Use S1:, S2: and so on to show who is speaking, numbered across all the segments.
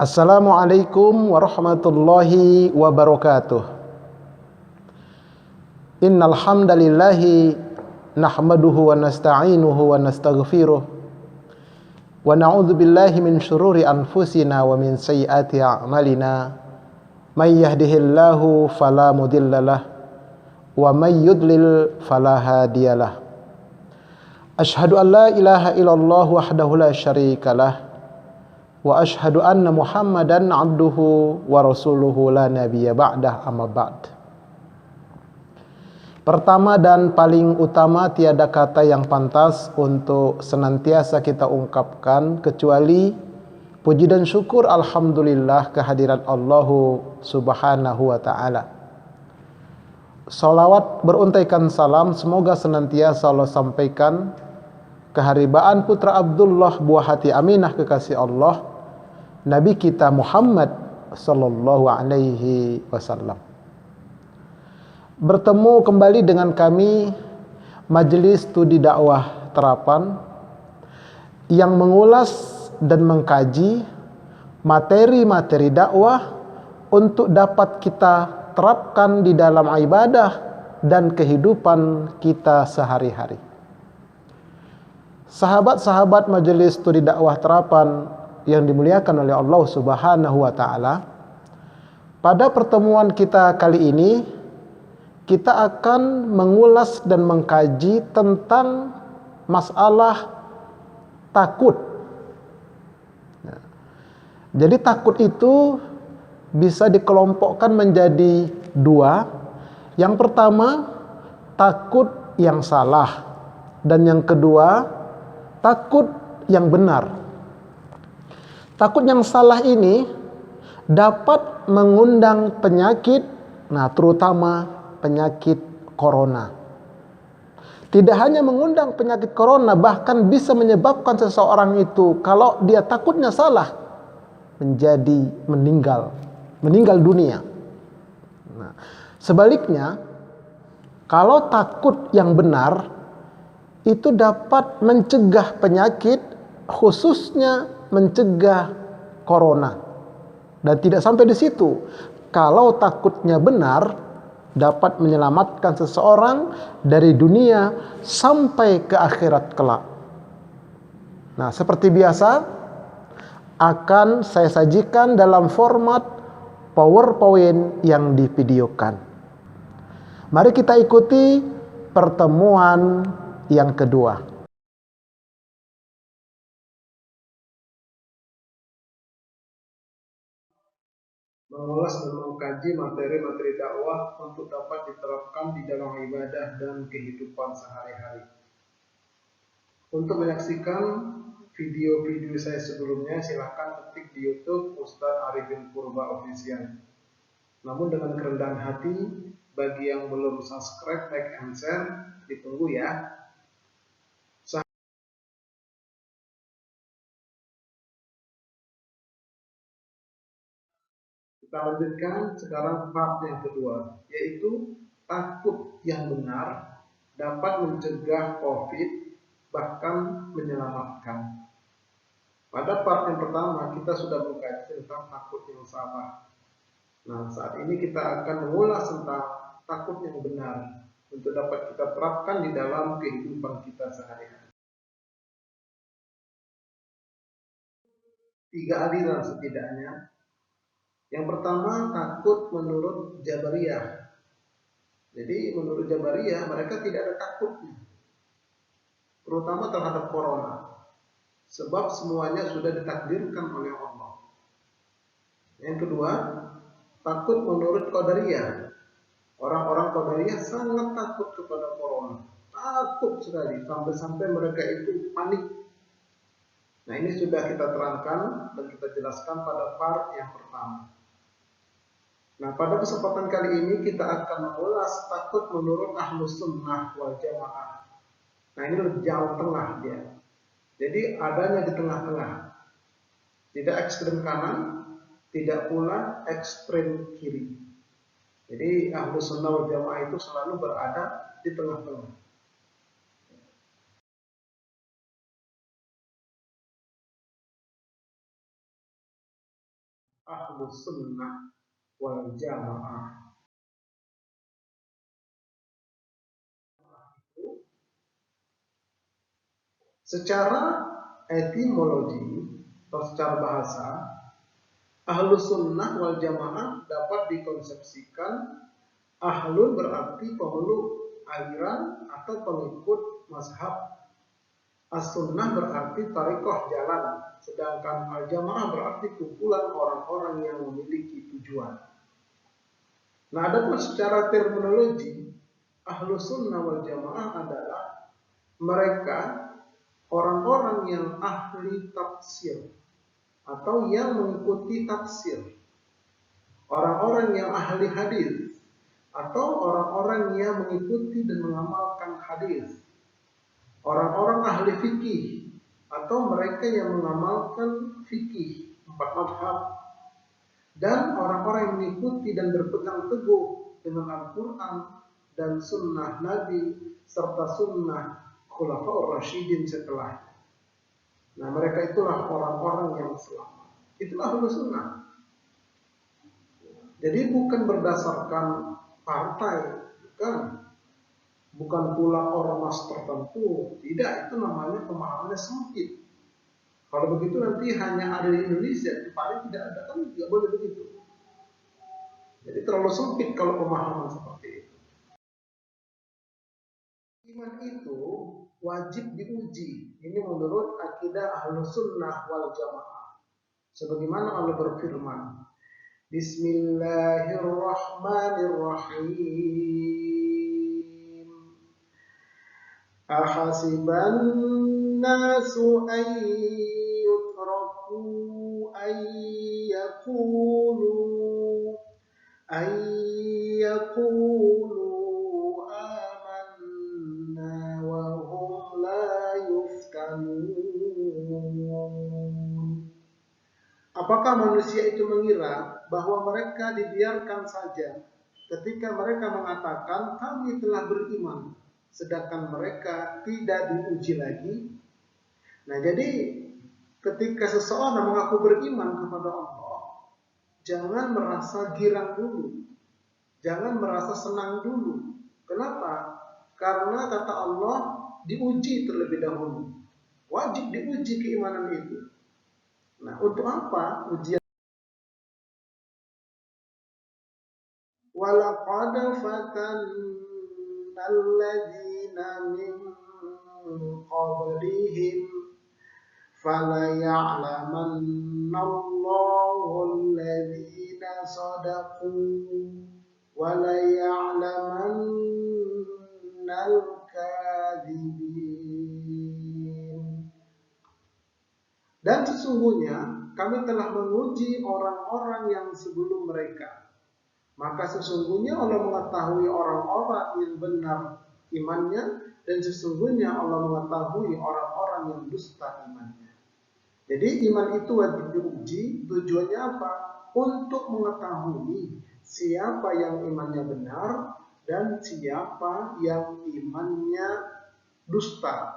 S1: Assalamualaikum warahmatullahi wabarakatuh. Innal hamdalillahi nahmaduhu wa nasta'inuhu wa nastaghfiruh wa na'udzu billahi min syururi anfusina wa min sayyiati a'malina. May yahdihillahu fala mudhillalah wa may yudlil fala hadiyalah. Asyhadu an la ilaha illallah wahdahu la syarikalah wa asyhadu anna Muhammadan abduhu wa rasuluhu la nabiyya ba'dah, amma ba'd. Pertama dan paling utama, tiada kata yang pantas untuk senantiasa kita ungkapkan kecuali puji dan syukur alhamdulillah kehadirat Allah Subhanahu wa ta'ala. Salawat beruntaikan salam semoga senantiasa Allah sampaikan keharibaan putra Abdullah, buah hati Aminah kekasih Allah, Nabi kita Muhammad sallallahu alaihi wasallam. Bertemu kembali dengan kami Majelis Studi Dakwah Terapan yang mengulas dan mengkaji materi-materi dakwah untuk dapat kita terapkan di dalam ibadah dan kehidupan kita sehari-hari. Sahabat-sahabat Majelis Studi Dakwah Terapan yang dimuliakan oleh Allah Subhanahu wa ta'ala, pada pertemuan kita kali ini kita akan mengulas dan mengkaji tentang masalah takut. Jadi takut itu bisa dikelompokkan menjadi dua. Yang pertama, takut yang salah, dan yang kedua, takut yang benar. Takut yang salah ini dapat mengundang penyakit, terutama penyakit corona. Tidak hanya mengundang penyakit corona, bahkan bisa menyebabkan seseorang itu, kalau dia takutnya salah, menjadi meninggal dunia. Sebaliknya, kalau takut yang benar, itu dapat mencegah penyakit, khususnya mencegah corona. Dan tidak sampai di situ, kalau takutnya benar, dapat menyelamatkan seseorang dari dunia sampai ke akhirat kelak. Seperti biasa, akan saya sajikan dalam format PowerPoint yang divideokan. Mari kita ikuti pertemuan yang kedua.
S2: Mengulas dan mengkaji materi-materi dakwah untuk dapat diterapkan di dalam ibadah dan kehidupan sehari-hari. Untuk menyaksikan video-video saya sebelumnya, silahkan ketik di YouTube Ustadz Arifin Purba Official. Namun dengan kerendahan hati, bagi yang belum subscribe, like, and share, ditunggu ya. Kita lanjutkan sekarang part yang kedua, yaitu takut yang benar dapat mencegah COVID, bahkan menyelamatkan. Pada part yang pertama kita sudah mengkaji tentang takut yang salah. Saat ini kita akan mengulas tentang takut yang benar untuk dapat kita terapkan di dalam kehidupan kita sehari-hari. 3 aliran setidaknya. Yang pertama, takut menurut Jabariyah. Jadi menurut Jabariyah, mereka tidak ada takutnya, terutama terhadap corona, sebab semuanya sudah ditakdirkan oleh Allah. Yang kedua, takut menurut Qadariyah. Orang-orang Qadariyah sangat takut kepada corona, takut sekali, sampai-sampai mereka itu panik. Ini sudah kita terangkan dan kita jelaskan pada part yang pertama. Pada kesempatan kali ini kita akan mengulas takut menurut Ahlus Sunnah wal Jamaah. Ini lebih jalan tengah dia. Jadi adanya di tengah-tengah. Tidak ekstrem kanan, tidak pula ekstrem kiri. Jadi Ahlus Sunnah wal Jamaah itu selalu berada di tengah-tengah. Ahlus Sunnah wal Jamaah. Secara etimologi atau secara bahasa, Ahlus Sunnah wal Jamaah dapat dikonsepsikan ahlun berarti pemeluk aliran atau pengikut mazhab. As-Sunnah berarti tarekat jalan, sedangkan al-Jamaah berarti kumpulan orang-orang yang memiliki tujuan. Nah, adapun secara terminologi, Ahlus Sunnah wal Jamaah adalah mereka orang-orang yang ahli tafsir atau yang mengikuti tafsir, orang-orang yang ahli hadis atau orang-orang yang mengikuti dan mengamalkan hadis, orang-orang ahli fikih atau mereka yang mengamalkan fikih 4 mazhab, dan orang-orang yang mengikuti dan berpegang teguh dengan Al-Quran dan sunnah Nabi serta sunnah Khulafaur Rasyidin setelah. Nah, mereka itulah orang-orang yang selamat. Itulah Ahlus Sunnah. Jadi bukan berdasarkan partai, bukan pula ormas tertentu, tidak, itu namanya pemahamannya sempit. Kalau begitu nanti hanya ada di Indonesia, paling tidak ada, kan tidak boleh begitu. Jadi terlalu sempit kalau pemahaman seperti itu. Iman itu wajib diuji. Ini menurut akidah Ahlus Sunnah wal Jamaah. Sebagaimana Allah berfirman, Bismillahirrahmanirrahim. Ahasiban nasu ayyutraku ayyakulu amanna wa hum la yuftanun. Apakah manusia itu mengira bahwa mereka dibiarkan saja ketika mereka mengatakan kami telah beriman, sedangkan mereka tidak diuji lagi? Nah, jadi ketika seseorang mengaku beriman kepada Allah, jangan merasa girang dulu, jangan merasa senang dulu. Kenapa? Karena kata Allah, diuji terlebih dahulu. Wajib diuji keimanan itu. Nah, untuk apa ujian? Walaqad fatanna alladzina min qablihim falaya'lamanna Allahu alladzina sadaqu walaya'lamanna al-kadzibin. Dan sesungguhnya kami telah menguji orang-orang yang sebelum mereka. Maka sesungguhnya Allah mengetahui orang-orang yang benar imannya, dan sesungguhnya Allah mengetahui orang-orang yang dusta imannya. Jadi iman itu wajib diuji. Tujuannya apa? Untuk mengetahui siapa yang imannya benar dan siapa yang imannya dusta,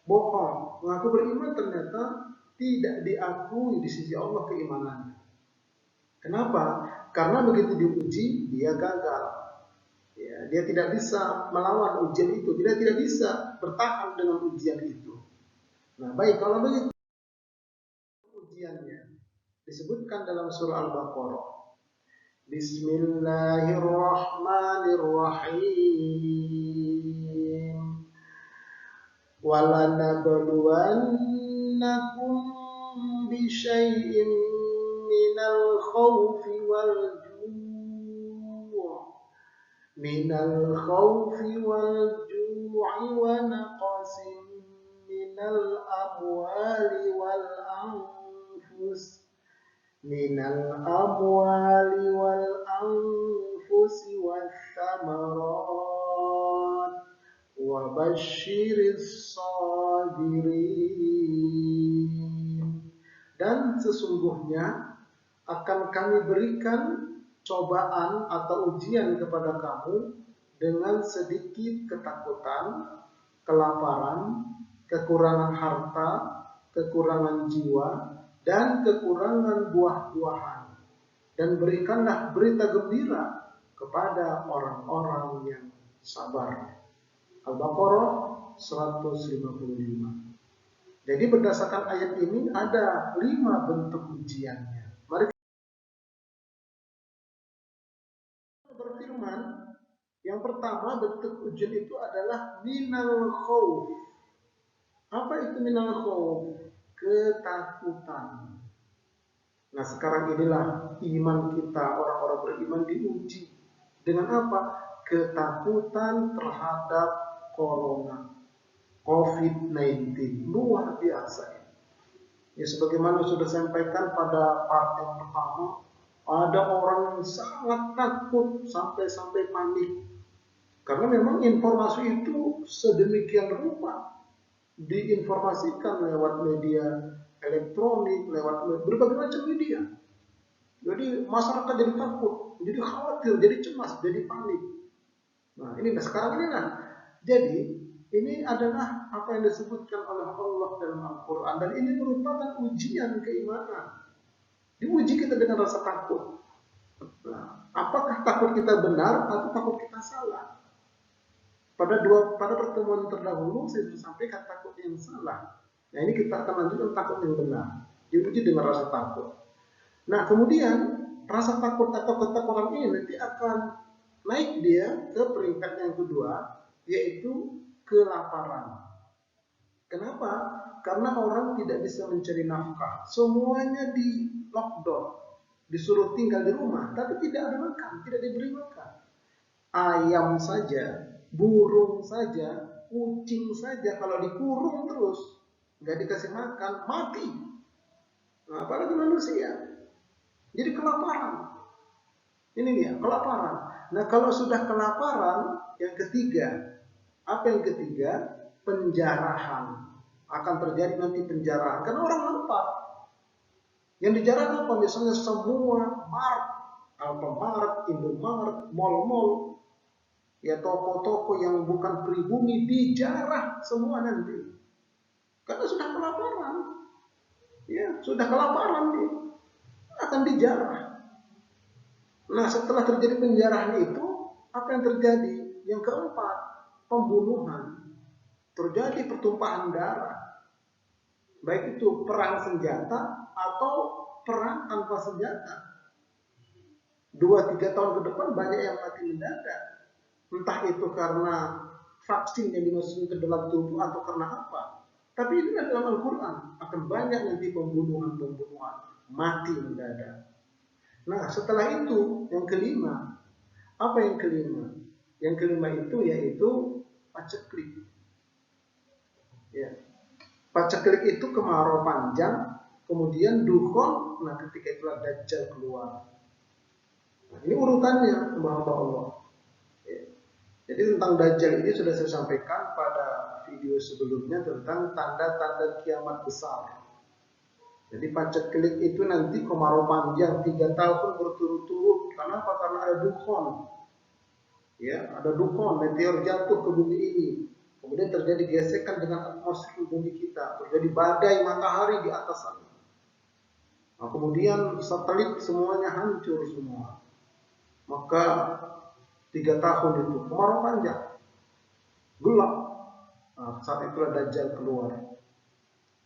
S2: bohong. Mengaku beriman ternyata tidak diakui di sisi Allah keimanannya. Kenapa? Karena begitu diuji, dia gagal. Ya, dia tidak bisa melawan ujian itu, dia tidak bisa bertahan dengan ujian itu. Nah, baik, kalau begitu ujiannya disebutkan dalam surah Al-Baqarah. Bismillahirrahmanirrahim. Walanabluwannakum bisyai'in minal khawfi wal ju'i wa naqsin minal amwali wal anfusi wath thamarat wa basyiris sabirin. Dan sesungguhnya akan kami berikan cobaan atau ujian kepada kamu dengan sedikit ketakutan, kelaparan, kekurangan harta, kekurangan jiwa, dan kekurangan buah-buahan. dan berikanlah berita gembira kepada orang-orang yang sabar. Al-Baqarah 155. Jadi berdasarkan ayat ini ada 5 bentuk ujiannya. Mari kita berfirman, yang pertama bentuk ujian itu adalah minal khauf. Apa itu minal khauf? Ketakutan. Nah, sekarang inilah iman kita, orang-orang beriman diuji. Dengan apa? Ketakutan terhadap corona, COVID-19. Luar biasa. Ya, sebagaimana sudah sampaikan pada part yang pertama, ada orang yang sangat takut sampai panik. Karena memang informasi itu sedemikian rupa diinformasikan lewat media elektronik, lewat berbagai macam media. Jadi masyarakat jadi takut, jadi khawatir, jadi cemas, jadi panik. Nah, ini sekarang ini lah. Jadi ini adalah apa yang disebutkan oleh Allah dalam Al-Quran, dan ini merupakan ujian keimanan. Diuji kita dengan rasa takut. Nah, apakah takut kita benar atau takut kita salah? Pada pertemuan terdahulu saya sudah sampaikan takut yang salah. Nah, ini kita akan lanjutkan takut yang benar. Diuji dengan rasa takut. Nah, kemudian rasa takut atau ketakutan ini nanti akan naik dia ke peringkat yang kedua, yaitu kelaparan. Kenapa? Karena orang tidak bisa mencari nafkah. Semuanya di lockdown, disuruh tinggal di rumah, tapi tidak ada makan, tidak diberi makan. Ayam saja, burung saja, kucing saja, kalau dikurung terus, nggak dikasih makan, mati. Nah, apalagi manusia. Jadi kelaparan. Ini dia, kelaparan. Nah, kalau sudah kelaparan, yang ketiga, apa yang ketiga? Penjarahan. Akan terjadi nanti penjarahan. Karena orang lapar. Yang dijarah apa? Misalnya semua mart, Alfamart, Indomaret, mal-mal, ya toko-toko yang bukan pribumi dijarah semua nanti. Karena sudah kelaparan. Ya, sudah kelaparan nih. Akan dijarah. Nah, setelah terjadi penjarahan itu, apa yang terjadi? Yang keempat, pembunuhan. Terjadi pertumpahan darah. Baik itu perang senjata atau perang tanpa senjata. 2-3 tahun ke depan banyak yang mati mendadak. Entah itu karena vaksin yang dimasukkan ke dalam tubuh atau karena apa. Tapi ini dalam Al-Quran akan banyak nanti pembunuhan-pembunuhan, mati mendadak. Nah, setelah itu yang kelima, apa yang kelima? Yang kelima itu yaitu paceklik. Ya. Paceklik itu kemarau panjang, kemudian dukhon, nah ketika itulah Dajjal keluar. Nah, ini urutannya, hamba Allah. Ya. Jadi tentang Dajjal ini sudah saya sampaikan pada video sebelumnya tentang tanda-tanda kiamat besar. Jadi paceklik itu nanti kemarau panjang 3 tahun berturut-turut. Kenapa? Karena ada dukhon. Ya, ada dukhon, meteor jatuh ke bumi ini. Kemudian terjadi gesekan dengan atmosfer bumi kita. Terjadi badai matahari di atas sana. Nah, kemudian satelit semuanya hancur semua. Maka 3 tahun itu kemarau panjang, gelap. Nah, saat itulah Dajjal keluar.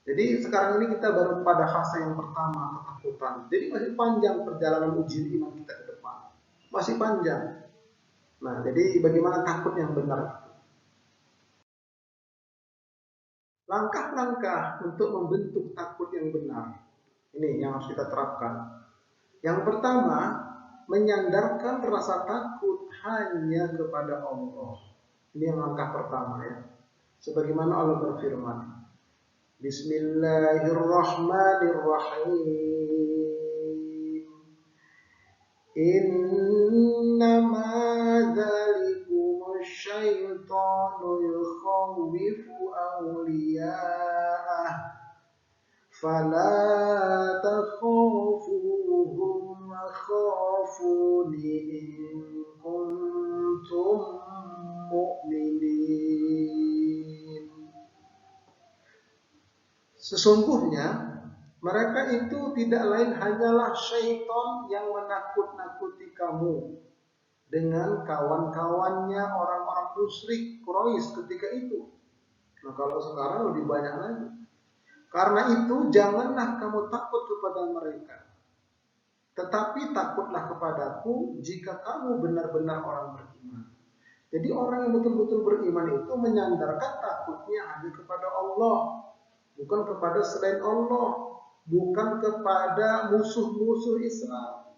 S2: Jadi sekarang ini kita baru pada fase yang pertama, ketakutan. Jadi masih panjang perjalanan uji iman kita ke depan. Masih panjang. Nah, jadi bagaimana takut yang benar? Langkah-langkah untuk membentuk takut yang benar. Ini yang harus kita terapkan. Yang pertama, menyandarkan rasa takut hanya kepada Allah. Ini yang langkah pertama ya. Sebagaimana Allah berfirman, Bismillahirrahmanirrahim. Innama dzalikumul syaitanu yukhawwifu awliya'ah fala takhafuhum wakhafuni in kuntum mu'minin. Sesungguhnya Mereka itu tidak lain hanyalah syaitan yang menakut-nakuti kamu dengan kawan-kawannya orang-orang musyrik Quraisy ketika itu. Nah, kalau sekarang lebih banyak lagi. Karena itu janganlah kamu takut kepada mereka, tetapi takutlah kepadaku jika kamu benar-benar orang beriman. Jadi orang yang betul-betul beriman itu menyandarkan takutnya hanya kepada Allah, bukan kepada selain Allah, bukan kepada musuh-musuh Islam,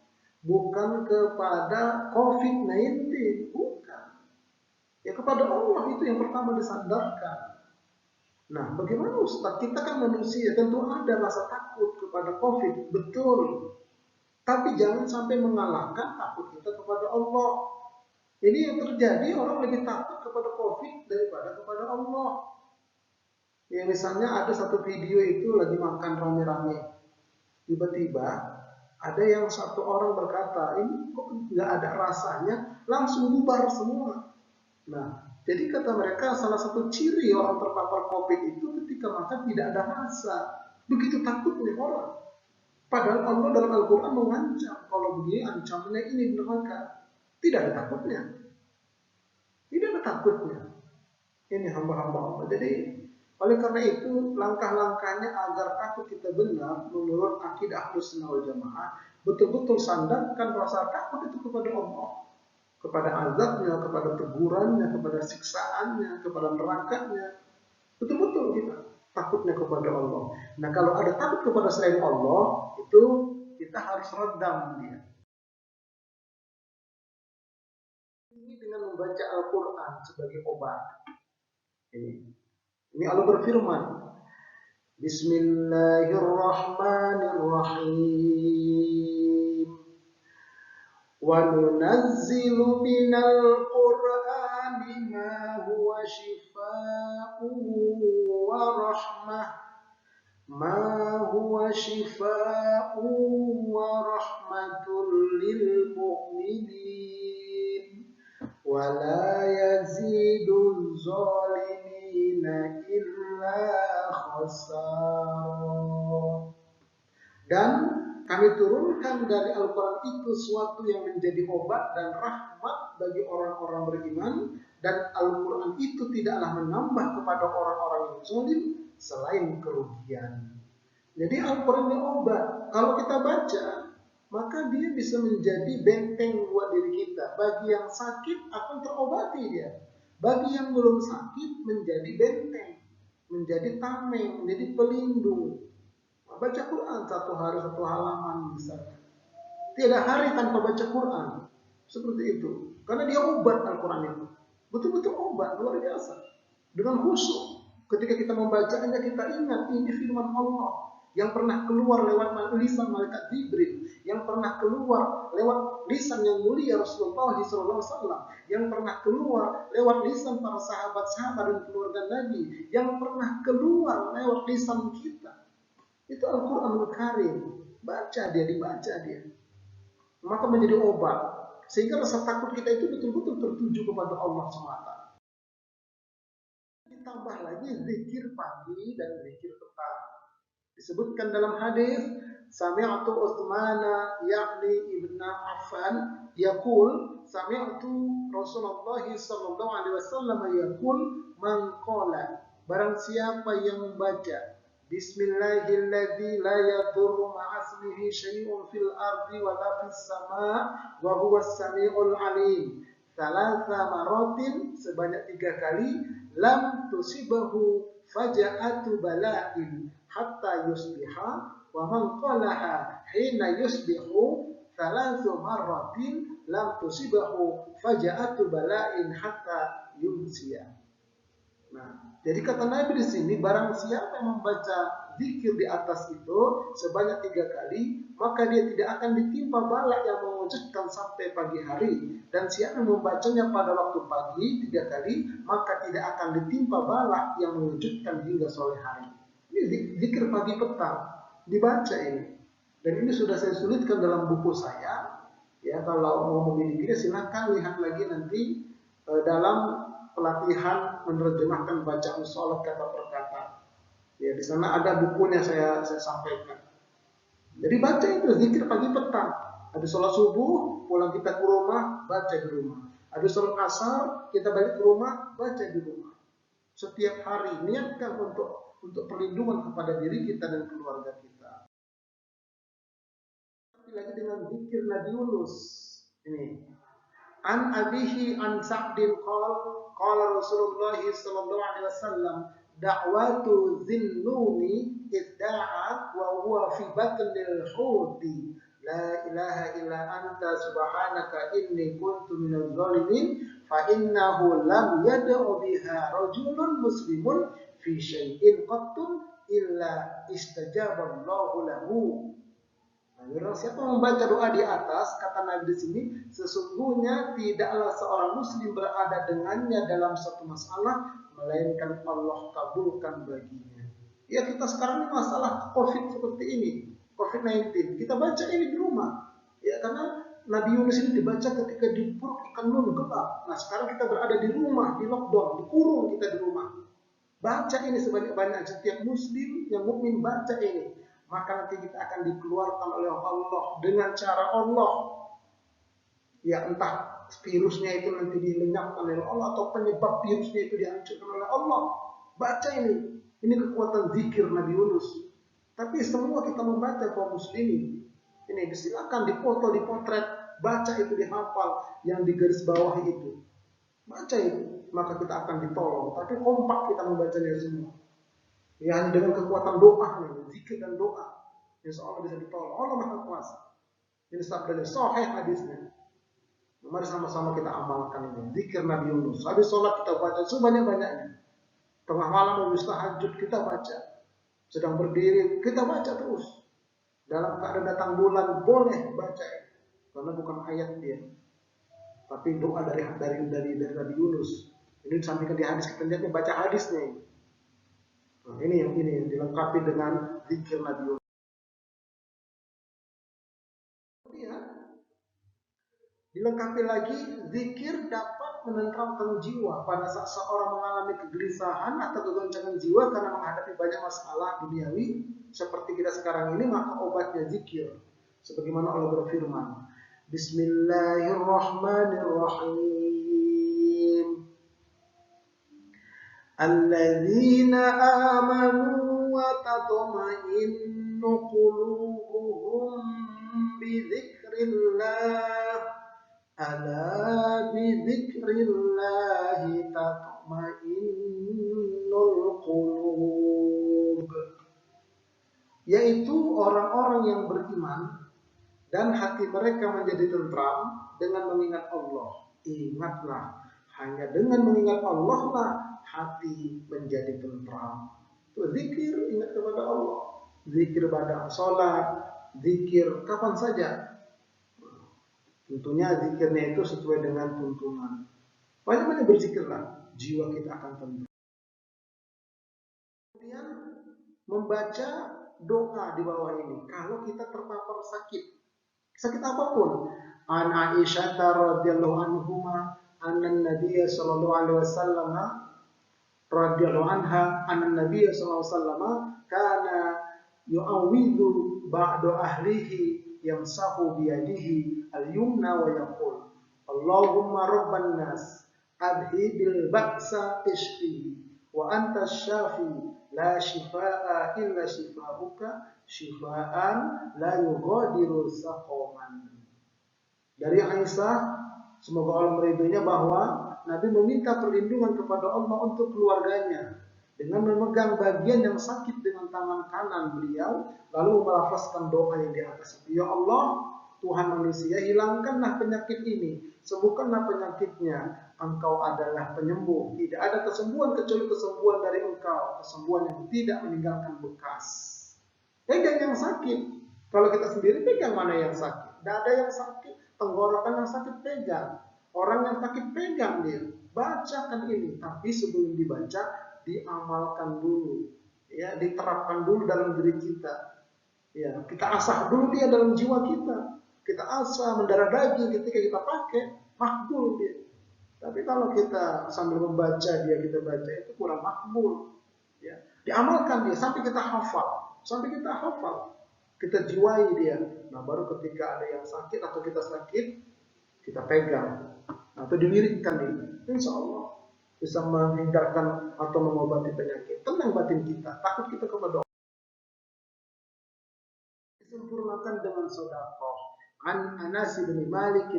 S2: bukan kepada COVID-19, bukan. Ya kepada Allah itu yang pertama disandarkan. Nah, bagaimana Ustaz? Kita kan manusia, tentu ada rasa takut kepada COVID, betul. Tapi jangan sampai mengalahkan takut kita kepada Allah. Ini yang terjadi, orang lebih takut kepada COVID daripada kepada Allah. Ya misalnya ada satu video itu lagi makan rame-rame. Tiba-tiba ada yang satu orang berkata, ini kok nggak ada rasanya, langsung bubar semua. Nah, jadi kata mereka salah satu ciri orang terpapar COVID itu ketika makan tidak ada rasa. Begitu takutnya orang. Padahal Allah dalam Al-Quran mengancam, kalau begini ancamannya ini neraka. Tidak ada takutnya. Tidak ada takutnya. Ini hamba-hamba Allah. Jadi oleh karena itu langkah-langkahnya agar takut kita benar menurut akidah Ahlussunnah wal Jamaah, betul-betul sandarkan rasa takut itu kepada Allah, kepada azabnya, kepada tegurannya, kepada siksaannya, kepada nerakanya. Betul-betul kita takutnya kepada Allah. Nah, kalau ada takut kepada selain Allah, itu kita harus redam dia. Ini dengan membaca Al-Quran sebagai obat. Ini Allah berfirman, Bismillahirrahmanirrahim. Wa nunazzilu minal Qur'ani ma huwa shifaa'un wa rahmah. Ma huwa shifaa'un wa rahmatul lil mu'minin. Wa la yazidul zalimina illa khasar. Dan kami turunkan dari Al-Quran itu sesuatu yang menjadi obat dan rahmat bagi orang-orang beriman, dan Al-Quran itu tidaklah menambah kepada orang-orang yang zalim selain kerugian. Jadi Al-Quran ini obat. Kalau kita baca, maka dia bisa menjadi benteng buat diri kita. Bagi yang sakit akan terobati dia. Bagi yang belum sakit menjadi benteng, menjadi tameng, menjadi pelindung. Baca Quran satu hari satu halaman misalnya. Tiada hari tanpa baca Quran. Seperti itu. Karena dia obat Al-Quran itu. Betul-betul obat, luar biasa. Dengan khusyuk. Ketika kita membacanya kita ingat ini firman Allah yang pernah keluar lewat lisan malaikat Jibril, yang pernah keluar lewat lisan yang mulia Rasulullah SAW, yang pernah keluar lewat lisan para sahabat-sahabat dan keluarga Nabi, yang pernah keluar lewat lisan kita. Itu Al-Quranul Karim. Baca dia, dibaca dia. Maka menjadi obat. Sehingga rasa takut kita itu betul-betul tertuju kepada Allah SWT. Ditambah lagi zikir pagi dan zikir petang. Disebutkan dalam hadis, Sami'tu Utsmana ya'ni Ibn Affan yaqul, Sami'tu Rasulullah sallallahu alaihi wasallam yaqul, man qala, barang siapa yang membaca Bismillahilladzi la yadurru ma'asmihi syai'un fil ardi wa la fis sama' wa huwas sami'ul alim. Thalatha maratin, sebanyak 3 kali, lam tusibahu faja'atu bala'in hatta yusbiha, wa man qalaha hina yusbihu thalathu maratin lam tusibahu faja'atu bala'in hatta yumsiya. Nah, jadi kata Nabi di sini, barang siapa yang membaca zikir di atas itu sebanyak 3 kali, maka dia tidak akan ditimpa bala yang mengejutkan sampai pagi hari. Dan siapa yang membacanya pada waktu pagi 3 kali, maka tidak akan ditimpa bala yang mengejutkan hingga sore hari. Ini zikir pagi petang, dibaca ini. Dan ini sudah saya sulitkan dalam buku saya. Ya, kalau mau memilikinya silakan lihat lagi nanti dalam pelatihan menerjemahkan bacaan sholat kata per kata. Ya, di sana ada bukunya saya sampaikan. Jadi baca itu zikir pagi petang. Habis sholat subuh, pulang kita ke rumah, baca di rumah. Habis sholat asar, kita balik ke rumah, baca di rumah. Setiap hari niatkan untuk perlindungan kepada diri kita dan keluarga kita. Tapi lagi dengan zikir Nabi Yunus. Ini. An abihi an Sa'din qala Rasulullah sallallahu alaihi wasallam da'watu zinnuni idda'a wa huwa fi batnil huti la ilaha illa anta subhanaka inni kuntu minadh dhalimin fa innahu lam yad'u biha rajulun muslimun fi syai'in qattun illa istajaba Allahu lahu. Nah, siapa membaca doa di atas, kata Nabi di sini, sesungguhnya tidaklah seorang muslim berada dengannya dalam satu masalah, melainkan Allah kabulkan baginya. Ya, kita sekarang ini masalah COVID seperti ini, COVID-19. Kita baca ini di rumah. Ya, karena Nabi Yunus ini dibaca ketika di perut ikan nun gelap. Nah, sekarang kita berada di rumah, di lockdown, dikurung kita di rumah. Baca ini sebanyak-banyak. Setiap muslim yang mukmin baca ini, maka nanti kita akan dikeluarkan oleh Allah dengan cara Allah. Ya, entah virusnya itu nanti dilenyapkan oleh Allah atau penyebab virusnya itu dihancurkan oleh Allah. Baca ini. Ini kekuatan zikir Nabi Yunus. Tapi semua kita membaca kaum muslimin. Ini silakan dipoto, dipotret, baca itu, dihafal yang di garis bawah itu. Baca itu, maka kita akan ditolong. Tapi kompak kita membacanya semua. Ya, dengan kekuatan doa, zikir dan doa, insya Allah bisa ditolong. Allah Maha Kuasa. Ini sabdanya sahih hadisnya. Mari sama-sama kita amalkan ini. Zikir Nabi Yunus. Habis sholat kita baca sebanyak-banyaknya. Tengah malam habis tahajud kita baca. Sedang berdiri kita baca terus. Dalam keadaan datang bulan boleh baca. Karena bukan ayat dia, tapi doa dari Nabi Yunus. Ini disampaikan di hadis, kita lihatnya baca hadisnya ini. Nah, ini yang dilengkapi dengan zikir Nabi Yunus. Kemudian dilengkapi lagi, zikir dapat menenteramkan jiwa pada saat seorang mengalami kegelisahan atau kegoncangan jiwa karena menghadapi banyak masalah duniawi seperti kita sekarang ini, maka obatnya zikir. Sebagaimana Allah berfirman, Bismillahirrahmanirrahim. Alladzina amanu wa tatma'innu qulubuhum bi dzikrillah. Ala bi dzikrillah tatma'innul qulub. Yaitu orang-orang yang beriman dan hati mereka menjadi tentram dengan mengingat Allah. Ingatlah, hanya dengan mengingat Allah lah hati menjadi tentram. Itu zikir, ingat kepada Allah. Zikir pada sholat, zikir kapan saja. Tentunya zikirnya itu sesuai dengan tuntunan. Banyak-banyak berzikirlah, jiwa kita akan tentram. Kemudian membaca doa di bawah ini. Kalau kita terpapar sakit apapun. An Aisyah radhiyallahu anhuma anna Nabiy sallallahu alaihi wasallam radhiyallahu anha anna Nabiy sallallahu alaihi wasallam kana yu'awwidhu ba'da ahlihi yamsahu bi yadihi al-yumna wa yaqul Allahumma rabban nas adhibil ba'sa ishfi wa anta syafi la shifaa illa shifauka shifaan la yughadiru saqaman. Dari Aisyah, semoga Allah meridhoinya, bahwa Nabi meminta perlindungan kepada Allah untuk keluarganya dengan memegang bagian yang sakit dengan tangan kanan beliau, lalu melafazkan doa yang di atas itu. Ya Allah, Tuhan manusia, hilangkanlah penyakit ini, sembuhkanlah penyakitnya. Engkau adalah penyembuh. Tidak ada kesembuhan kecuali kesembuhan dari Engkau, kesembuhan yang tidak meninggalkan bekas. Pegang yang sakit. Kalau kita sendiri pegang mana yang sakit? Tidak ada yang sakit. Tenggorokan yang sakit pegang. Orang yang sakit pegang dia. Bacakan ini. Tapi sebelum dibaca, diamalkan dulu. Ya, diterapkan dulu dalam diri kita. Ya, kita asah dulu dia dalam jiwa kita. Kita asah mendarah daging ketika kita pakai, makbul dia. Tapi kalau kita sambil membaca dia, kita baca, itu kurang makbul. Ya, diamalkan dia sampai kita hafal. Sampai kita hafal. kita jiwai dia. Nah, baru ketika ada yang sakit atau kita sakit, kita pegang atau diwiridkan ini. Insya Allah bisa menghindarkan atau mengobati penyakit. Tenang batin kita, takut kita kepada Allah. Disempurnakan dengan sedekah. An Anas bin Malik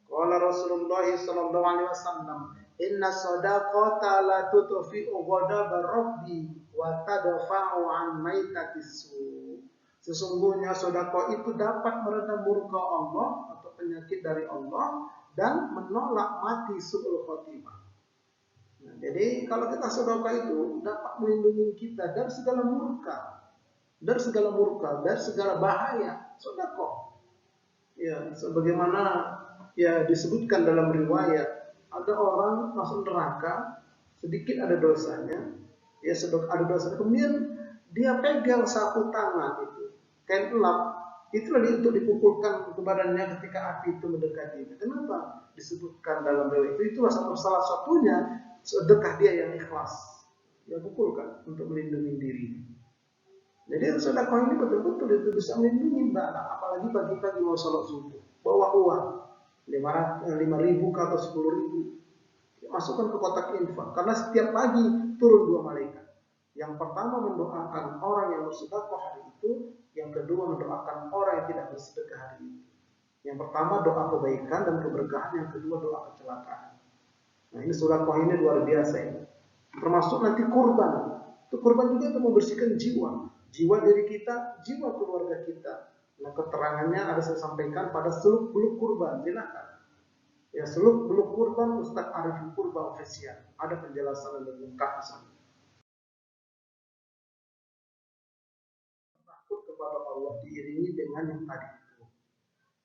S2: qala Rasulullah sallallahu alaihi wasallam, inna sadaqata la tudfi'u ghadaba rabbi wa tadfa'u an maitatis su. Sesungguhnya sedekah itu dapat meredam murka Allah atau penyakit dari Allah dan menolak mati su'ul khotimah. Nah, jadi kalau kita sedekah itu dapat melindungi kita dari segala murka, dari segala bahaya. Sedekah. Ya, sebagaimana ya disebutkan dalam riwayat, ada orang masuk neraka, sedikit ada dosanya, ya ada dosanya, kemudian dia pegang sapu tangan itu, kain elap, itulah untuk dipukulkan ke badannya ketika api itu mendekati. Kenapa disebutkan dalam riwayat itu? Itulah salah satunya sedekah dia yang ikhlas, dia pukulkan untuk melindungi diri. Jadi sedekah ini betul-betul itu bisa melindungi Mbak, apalagi pagi-pagi mau sholat subuh, bawa uang 5.000 atau 10.000, masukkan ke kotak infak. Karena setiap pagi turun 2 malaikat. Yang pertama mendoakan orang yang bersedekah hari itu, yang kedua mendoakan orang yang tidak bersedekah hari itu. Yang pertama doa kebaikan dan keberkahan, yang kedua doa kecelakaan. Nah, ini sedekah ini luar biasa ini. Termasuk nanti kurban. Itu kurban juga untuk membersihkan jiwa diri kita, jiwa keluarga kita. Nah, keterangannya ada saya sampaikan pada seluk-beluk kurban. Silakan. Ya, seluk-beluk kurban Ustaz Arifin Kurban Official. Ada penjelasan yang lengkap di sana. Takut kepada Allah diiringi dengan yang tadi itu.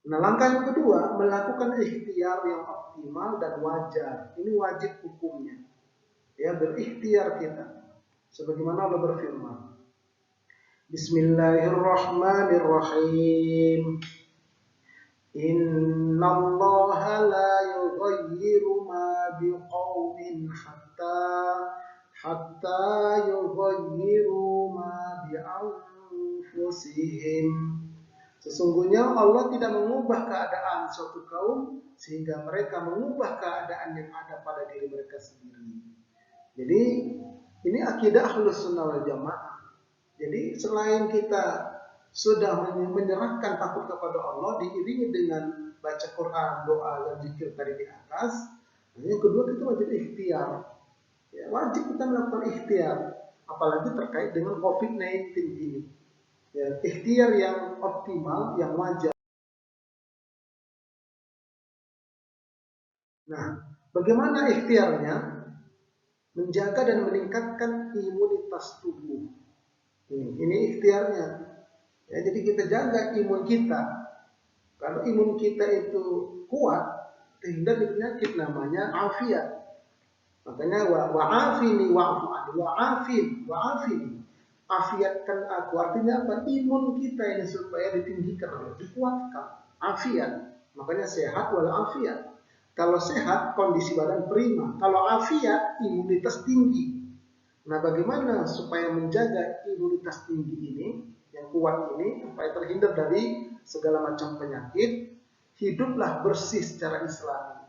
S2: Nah, langkah yang kedua, melakukan ikhtiar yang optimal dan wajar. Ini wajib hukumnya. Ya, berikhtiar kita. Sebagaimana Allah berfirman. Bismillahirrahmanirrahim. Inna Allah la yughayyiru ma biqaumin hatta yughayyiru ma bi anfusihim. Sesungguhnya Allah tidak mengubah keadaan suatu kaum sehingga mereka mengubah keadaan yang ada pada diri mereka sendiri. Jadi ini akidah Ahlus Sunnah wal Jamaah. Jadi selain kita sudah menyerahkan takut kepada Allah diiringi dengan baca Quran, doa dan zikir tadi di atas, yang kedua kita wajib ikhtiar. Ya, wajib kita melakukan ikhtiar, apalagi terkait dengan COVID-19 ini. Ya, ikhtiar yang optimal, yang wajar. Nah, bagaimana ikhtiarnya? Menjaga dan meningkatkan imunitas tubuh. Ini ikhtiarnya. Ya, jadi kita jaga imun kita. Kalau imun kita itu kuat, terhindar dari penyakit namanya afiat. Makanya wa'afini wa'afini. Afiatkan aku. Artinya apa? Imun kita ini supaya ditinggikan, dikuatkan. Afiat. Makanya sehat walafiat. Kalau sehat, kondisi badan prima. Kalau afiat, imunitas tinggi. Nah, bagaimana supaya menjaga imunitas tinggi ini, yang kuat ini, supaya terhindar dari segala macam penyakit? Hiduplah bersih secara Islami.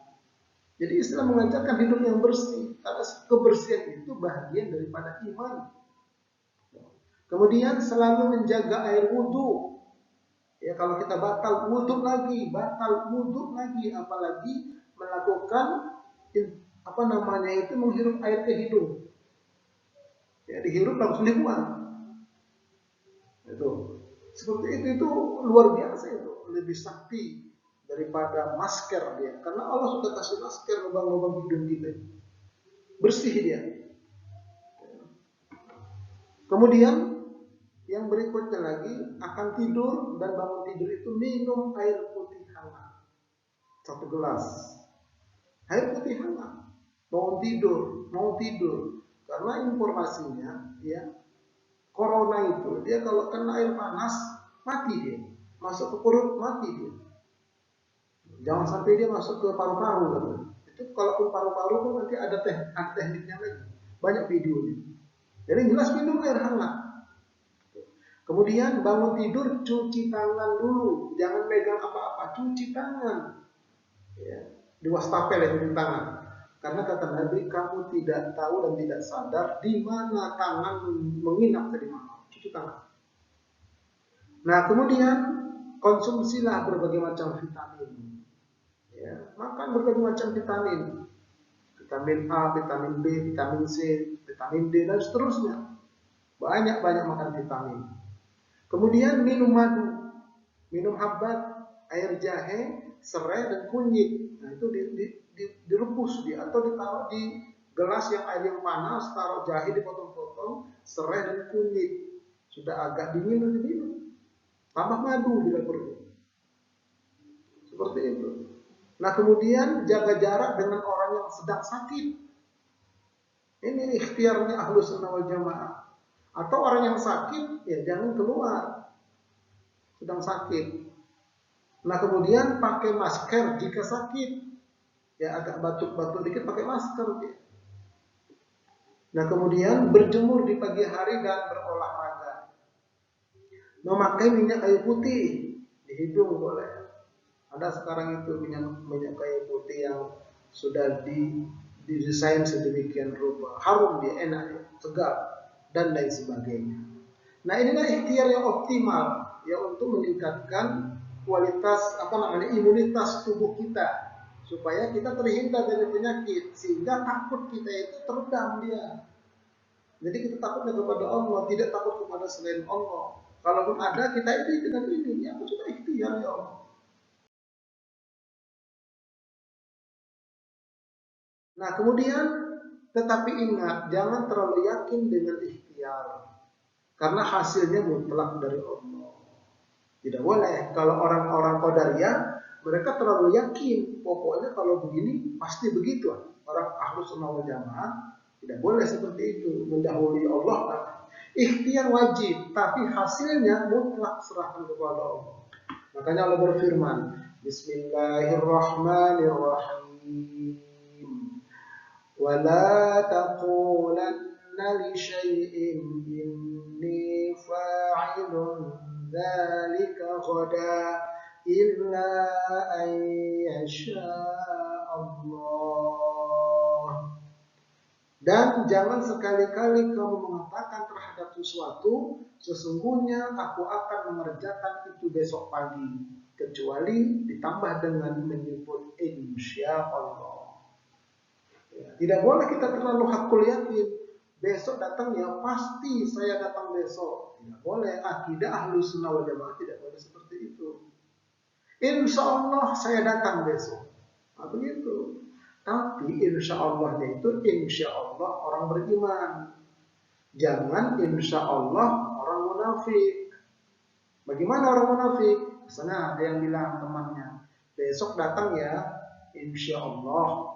S2: Jadi Islam mengajarkan hidup yang bersih, karena kebersihan itu bagian daripada iman. Kemudian selalu menjaga air wudhu. Ya, kalau kita batal wudhu lagi, apalagi melakukan menghirup air ke hidung. Ya, dihirup langsung dibuang. Itu seperti itu luar biasa, itu lebih sakti daripada masker dia, karena Allah sudah kasih masker lubang-lubang hidung kita, bersih dia. Kemudian yang berikutnya lagi, akan tidur dan bangun tidur itu minum air putih hangat 1 gelas air putih hangat. Mau tidur karena informasinya ya, corona itu dia kalau kena air panas mati dia, masuk ke perut mati dia. Jangan sampai dia masuk ke paru-paru kan. Itu kalau ke paru-paru kan nanti ada tekniknya lagi, banyak videonya. Jadi jelas minum air hangat. Kemudian bangun tidur cuci tangan dulu, jangan megang apa-apa, cuci tangan. Ya, di wastafel ya cuci tangan. Karena kata Nabi, kamu tidak tahu dan tidak sadar di mana tangan menginap tadi malam. Cuci tangan. Nah, kemudian konsumsilah berbagai macam vitamin. Ya, makan berbagai macam vitamin. Vitamin A, vitamin B, vitamin C, vitamin D, dan seterusnya. Banyak-banyak makan vitamin. Kemudian minum madu, minum habat, air jahe, serai, dan kunyit. Nah, itu direbus atau ditaruh di gelas yang air yang panas, taruh jahe dipotong-potong, serai dan kunyit. Sudah agak dingin, diminum. Tambah madu bila perlu. Seperti itu. Nah, kemudian jaga jarak dengan orang yang sedang sakit. Ini ikhtiarnya Ahlus Sunnah wal Jamaah. Atau orang yang sakit, ya jangan keluar. Sedang sakit. Nah, kemudian pakai masker jika sakit. Ya agak batuk-batuk dikit pakai masker. Ya. Nah, kemudian berjemur di pagi hari dan berolahraga. Memakai minyak kayu putih di hidung boleh. Ada sekarang itu minyak kayu putih yang sudah didesain sedemikian rupa, harum dia, enak ya, segar dan lain sebagainya. Nah, inilah ikhtiar yang optimal ya untuk meningkatkan kualitas imunitas tubuh kita supaya kita terhindar dari penyakit sehingga takut kita itu teredam dia. Jadi kita takutnya kepada Allah, tidak takut kepada selain Allah. Kalaupun ada kita ini dengan ini, ya sudah ikhtiar ya Allah. Nah, kemudian tetapi ingat, jangan terlalu yakin dengan ikhtiar. Karena hasilnya mutlak dari Allah. Tidak boleh. Kalau orang-orang Qadariyah, mereka terlalu yakin. Pokoknya kalau begini, pasti begitu. Orang Ahlus Sunnah wal Jamaah tidak boleh seperti itu. Mendahului Allah. Ikhtiar wajib, tapi hasilnya mutlak serahkan kepada Allah. Makanya Allah berfirman, Bismillahirrahmanirrahim. ولا تقولن لشيء إني فاعل ذلك غدا إلا أن يشاء الله. Dan jangan sekali-kali kamu mengatakan terhadap sesuatu, sesungguhnya aku akan mengerjakan itu besok pagi, kecuali ditambah dengan menyebut insya Allah. Tidak boleh kita terlalu hakul yakin. Besok datang ya pasti saya datang besok. Tidak boleh. Akidah Ahlus Sunnah wal Jamaah tidak boleh seperti itu. Insya Allah saya datang besok. Nah, begitu. Tapi insya Allahnya itu insya Allah orang beriman. Jangan insya Allah orang munafik. Bagaimana orang munafik? Misalnya ada yang bilang temannya, besok datang ya, insya Allah.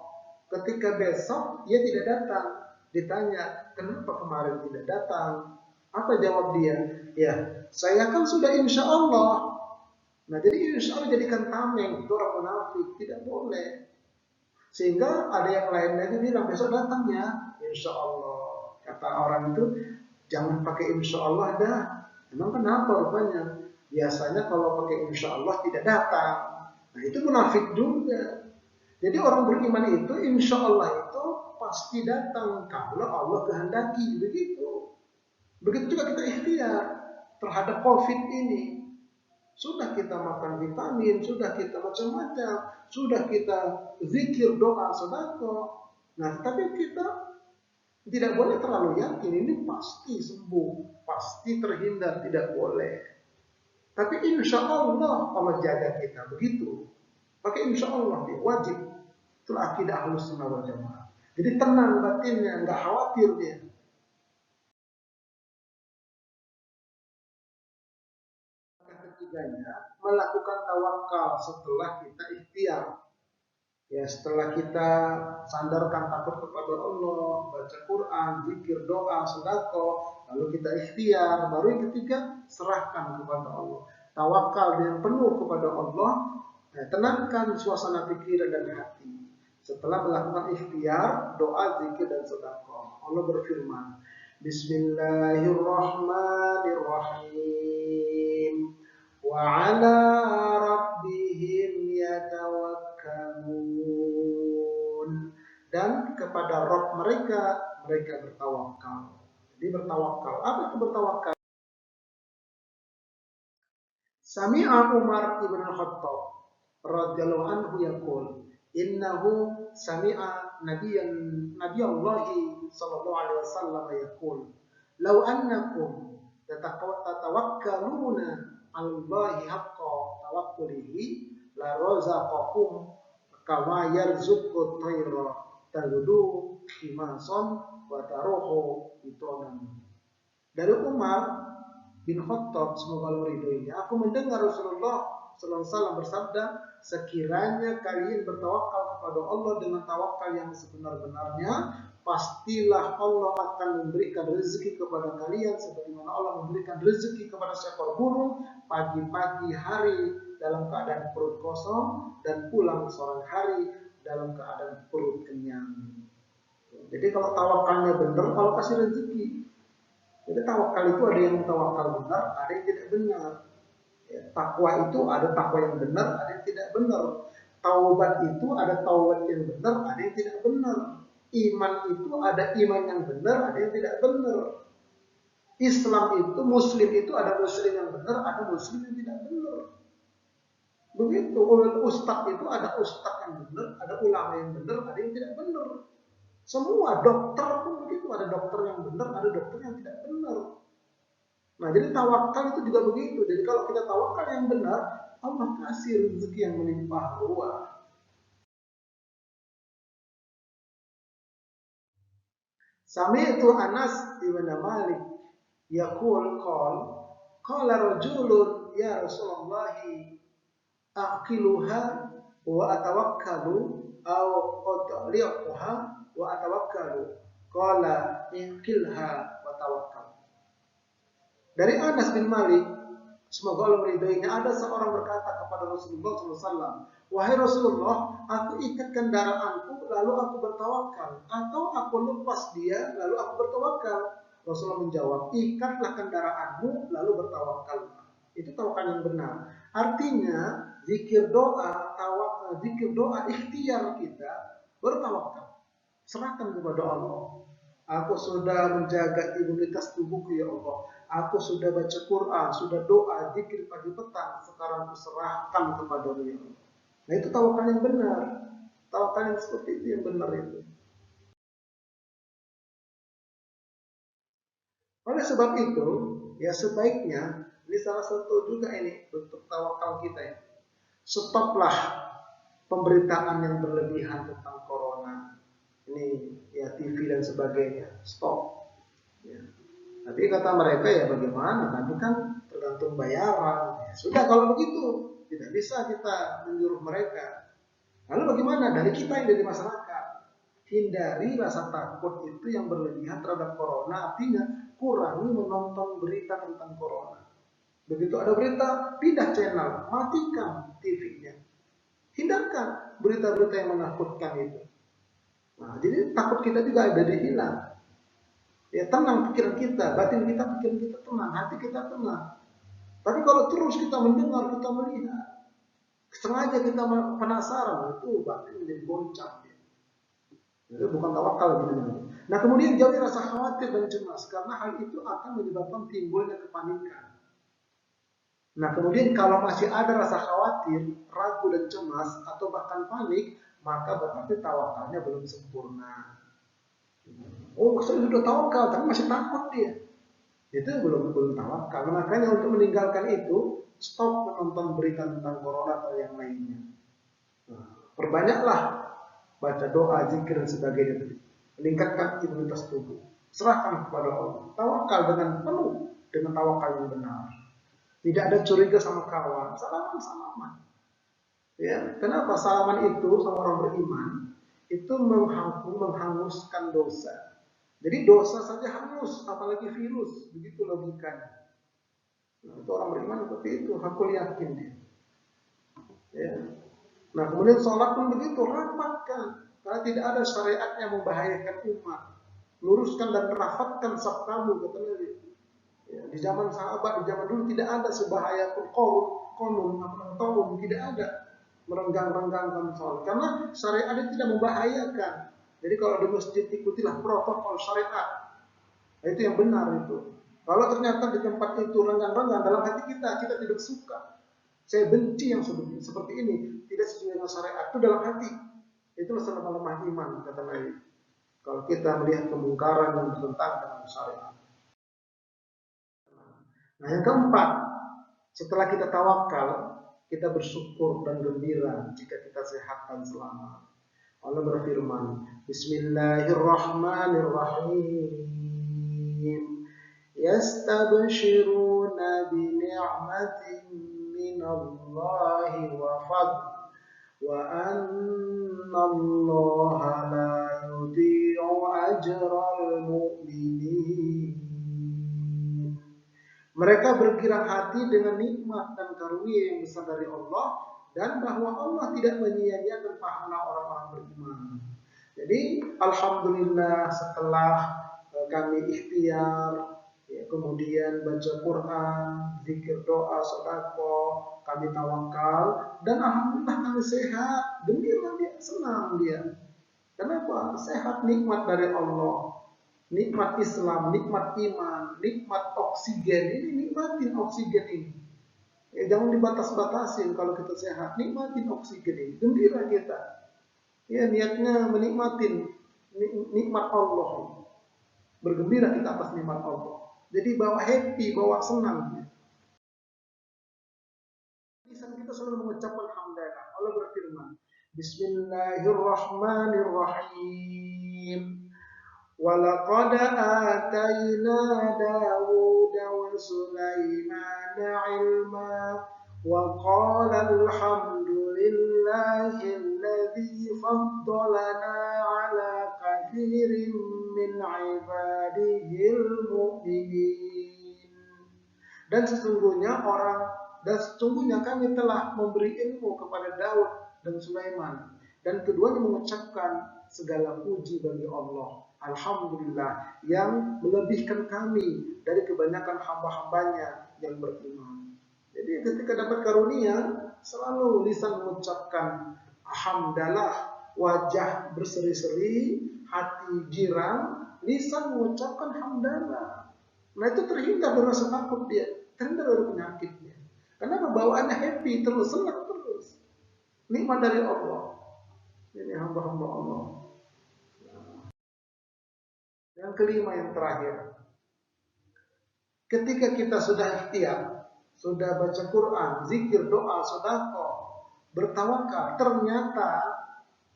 S2: Ketika besok dia tidak datang, ditanya kenapa kemarin tidak datang, apa jawab dia? Ya, saya kan sudah insya Allah. Nah, jadi insya Allah jadikan tameng, itu orang munafik, tidak boleh. Sehingga ada yang lain lagi bilang besok datang ya, insya Allah. Kata orang itu jangan pakai insya Allah dah. Emang kenapa rupanya? Biasanya kalau pakai insya Allah tidak datang. Nah, itu munafik juga. Jadi orang beriman itu insya Allah itu pasti datang kalau Allah kehendaki, begitu. Begitu juga kita ikhtiar terhadap COVID ini. Sudah kita makan vitamin, sudah kita macam-macam, sudah kita zikir, doa, sedekah. Nah, tapi kita tidak boleh terlalu yakin ini pasti sembuh, pasti terhindar, tidak boleh. Tapi insya Allah Allah jaga kita, begitu. Pakai insya Allah dia wajib. Itulah akidah Ahlus Sunnah wal Jamaah. Jadi tenang batinnya, nggak khawatir dia. Ketiganya, melakukan tawakal setelah kita ikhtiar. Ya, setelah kita sandarkan takut kepada Allah, baca Quran, zikir, doa, sedekah, lalu kita ikhtiar, baru yang ketiga serahkan kepada Allah. Tawakal dengan penuh kepada Allah, tenangkan suasana pikiran dan hati. Setelah melakukan ikhtiar, doa, zikir, dan sedekah. Allah berfirman, Bismillahirrahmanirrahim. Wa 'ala rabbihim yatawakkalun. Dan kepada Rabb mereka bertawakal. Jadi bertawakal. Apa itu bertawakal? Sami'a Umar ibn Khattab radhiyallahu anhu yaqul, innahu sami'a Nabiyallahi sallallahu alaihi wasallam yaqul, law annakum tatawakkaluna 'alallahi haqqa tawakkulihi la razaqakum kama yarzuqut tayra taghdu khimasan wa taruhu bitonan. Dari Umar bin Khattab, semoga Allah ridhoinya, aku mendengar Rasulullah sallallahu alaihi wasallam bersabda, sekiranya kalian bertawakal kepada Allah dengan tawakal yang sebenar-benarnya, pastilah Allah akan memberikan rezeki kepada kalian sebagaimana Allah memberikan rezeki kepada seekor burung pagi-pagi hari dalam keadaan perut kosong dan pulang sore hari dalam keadaan perut kenyang. Jadi kalau tawakalnya benar, Allah kasih rezeki. Jadi tawakal itu ada yang tawakal benar, ada yang tidak benar. Ya, takwa itu ada takwa yang benar, ada yang tidak benar. Taubat itu ada taubat yang benar, ada yang tidak benar. Iman itu ada iman yang benar, ada yang tidak benar. Islam itu, Muslim itu ada Muslim yang benar, ada Muslim yang tidak benar. Begitu, ustadz itu ada ustadz yang benar, ada ulama yang benar, ada yang tidak benar. Semua dokter pun begitu, ada dokter yang benar, ada dokter yang tidak benar. Nah, jadi tawakal itu juga begitu. Jadi kalau kita tawakal yang benar, Allah kasih rezeki yang melimpah ruah. Sami'tu Anas ibn Malik yaqul qala rajulun ya Rasulullah aqiluha wa atawakkalu aw udliquha wa atawakkalu qala iqilha wa tawakkal. Dari Anas bin Malik, semoga Allah meridhoinya, ada seorang berkata kepada Rasulullah SAW, wahai Rasulullah, aku ikat kendaraanku lalu aku bertawakal, atau aku lepas dia lalu aku bertawakal. Rasulullah menjawab, ikatlah kendaraanmu lalu bertawakal. Itu tawakal yang benar. Artinya zikir doa, ikhtiar kita bertawakal. Serahkan kepada Allah. Aku sudah menjaga imunitas tubuhku ya Allah. Aku sudah baca Quran, sudah doa, zikir pagi petang. Sekarang aku serahkan kepada-Mu ya Allah. Nah, itu tawakal yang benar. Tawakal yang seperti itu yang benar itu. Oleh sebab itu, ya sebaiknya ini salah satu juga ini bentuk tawakal kita ya. Stoplah pemberitaan yang berlebihan tentang corona. Ini ya TV dan sebagainya. Stop. Ya. Tapi kata mereka ya bagaimana? Kami kan tergantung bayaran. Ya, sudah kalau begitu tidak bisa kita menyuruh mereka. Lalu bagaimana? Dari kita yang dari masyarakat. Hindari rasa takut itu yang berlebihan terhadap corona. Artinya kurangi menonton berita tentang corona. Begitu ada berita, pindah channel, matikan TV-nya. Hindarkan berita-berita yang menakutkan itu. Nah, jadi takut kita juga ada hilang. Ya, tenang pikiran kita, batin kita, pikiran kita tenang, hati kita tenang. Tapi kalau terus kita mendengar, kita melihat, sengaja kita penasaran, itu batin menjadi goncang. Itu bukan tawakal. Nah, kemudian jauhi rasa khawatir dan cemas, karena hal itu akan menyebabkan timbulnya kepanikan. Nah, kemudian kalau masih ada rasa khawatir, ragu dan cemas, atau bahkan panik, maka berarti tawakalnya belum sempurna. Oh, saya sudah tawakal, tapi masih takut dia. Itu belum tawakal. Makanya untuk meninggalkan itu, stop menonton berita tentang corona atau yang lainnya. Nah, perbanyaklah baca doa, zikir dan sebagainya. Meningkatkan imunitas tubuh. Serahkan kepada Allah. Tawakal dengan penuh, dengan tawakal yang benar. Tidak ada curiga sama kawan. Salaman. Ya, kenapa salaman itu sama orang beriman itu menghanguskan dosa. Jadi dosa saja hangus, apalagi virus, begitu logikanya. Nah, itu orang beriman seperti itu, aku yakin dia. Ya. Nah, kemudian sholat pun begitu, rapatkan, karena tidak ada syariat yang membahayakan umat. luruskan dan rafatkan saf kamu, kata Nabi. Ya, di zaman sahabat, di zaman dulu tidak ada sebahaya pun konun, tidak ada merenggang-renggangkan sholat, karena syariat itu tidak membahayakan. Jadi kalau di masjid ikutilah protokol syariat. Nah, itu yang benar itu. Kalau ternyata di tempat itu renggang-renggang, dalam hati kita tidak suka. Saya benci yang seperti ini, tidak sesuai dengan syariat, itu dalam hati. Itulah lemah iman, kata Nabi. Kalau kita melihat kemungkaran yang bertentangan dengan syariat. Nah, yang keempat, setelah kita tawakal, kita bersyukur dan gembira jika kita sehat dan selamat. Allah berfirman, Bismillahirrahmanirrahim. Yastabshiruna bini'matin minallahi wa fadl wa annallaha la yudhi'u ajral mu'minin. Mereka bergirang hati dengan nikmat dan karunia yang besar dari Allah, dan bahwa Allah tidak menyia-nyiakan pahala orang-orang beriman. Jadi alhamdulillah setelah kami ikhtiar, ya, kemudian baca Quran, zikir, doa, sedekah, kami tawakal, dan alhamdulillah kami sehat, gembira dia, senang dia. Kenapa? Sehat, nikmat dari Allah. Nikmat Islam, nikmat iman, nikmat oksigen. Ini nikmatin oksigen ini. Ya, jangan dibatas-batasin kalau kita sehat. Nikmatin oksigen ini. Gembira kita. Ya, niatnya menikmatin nikmat Allah. Bergembira kita atas nikmat Allah. Jadi bawa happy, bawa senang. Lisan kita selalu mengucapkan hamdalah. Allah berfirman, Bismillahirrahmanirrahim. وَلَقَدْ آتَيْنَا دَاوُودَ وَسُلَيْمَانَ عِلْمًا وَقَالَ الْحَمْدُ لِلَّهِ الَّذِي فَضَّلَنَا عَلَى كَثِيرٍ مِنْ عِبَادِهِ الْمُؤْمِنِينَ. Dan sesungguhnya kami telah memberi ilmu kepada Daud dan Sulaiman, dan keduanya mengucapkan segala puji bagi Allah. Alhamdulillah yang melebihkan kami dari kebanyakan hamba-hambanya yang beriman. Jadi ketika dapat karunia, selalu lisan mengucapkan alhamdulillah, wajah berseri-seri, hati girang, lisan mengucapkan hamdalah. Nah, itu terhindar dari rasa takut dia, terhindar dari penyakitnya. Karena bawaannya happy terus, senang terus. Nikmat dari Allah. Ini hamba-hamba Allah. Yang kelima, yang terakhir, ketika kita sudah ikhtiar, sudah baca Quran, zikir, doa, sedekah, bertawakal, ternyata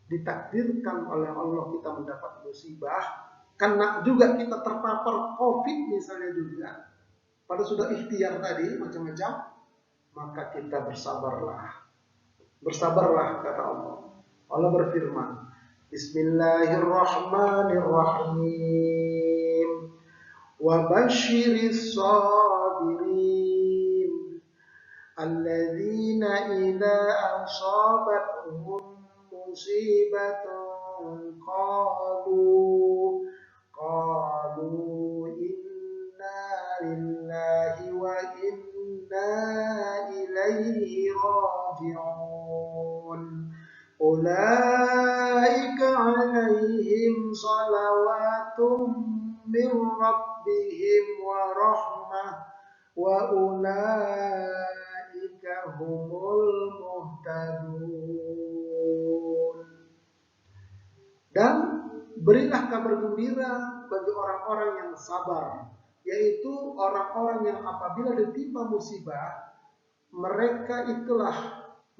S2: ditakdirkan oleh Allah kita mendapat musibah, kena juga kita terpapar COVID misalnya juga, pada sudah ikhtiar tadi macam-macam, maka kita bersabarlah. Bersabarlah, kata Allah. Allah berfirman, Bismillahirrahmanirrahim. Wa basyiris sabirin alladzina idza asabatuhum musibatun qalu inna lillahi wa inna ilaihi raji'un. Ulaika alaihim salawatum min rabbihim wa rahmah wa ulaika humul muhtadun. Dan berilah kabar gembira bagi orang-orang yang sabar, yaitu orang-orang yang apabila ditimpa musibah,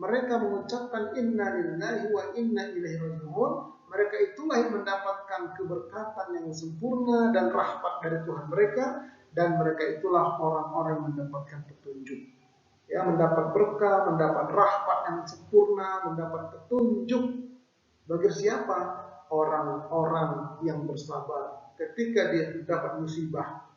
S2: mereka mengucapkan inna lillahi wa inna ilaihi raji'un. Mereka itulah yang mendapatkan keberkatan yang sempurna dan rahmat dari Tuhan mereka, dan mereka itulah orang-orang yang mendapatkan petunjuk. Ya, mendapat berkah, mendapat rahmat yang sempurna, mendapat petunjuk. Bagi siapa? Orang-orang yang bersabar ketika dia dapat musibah.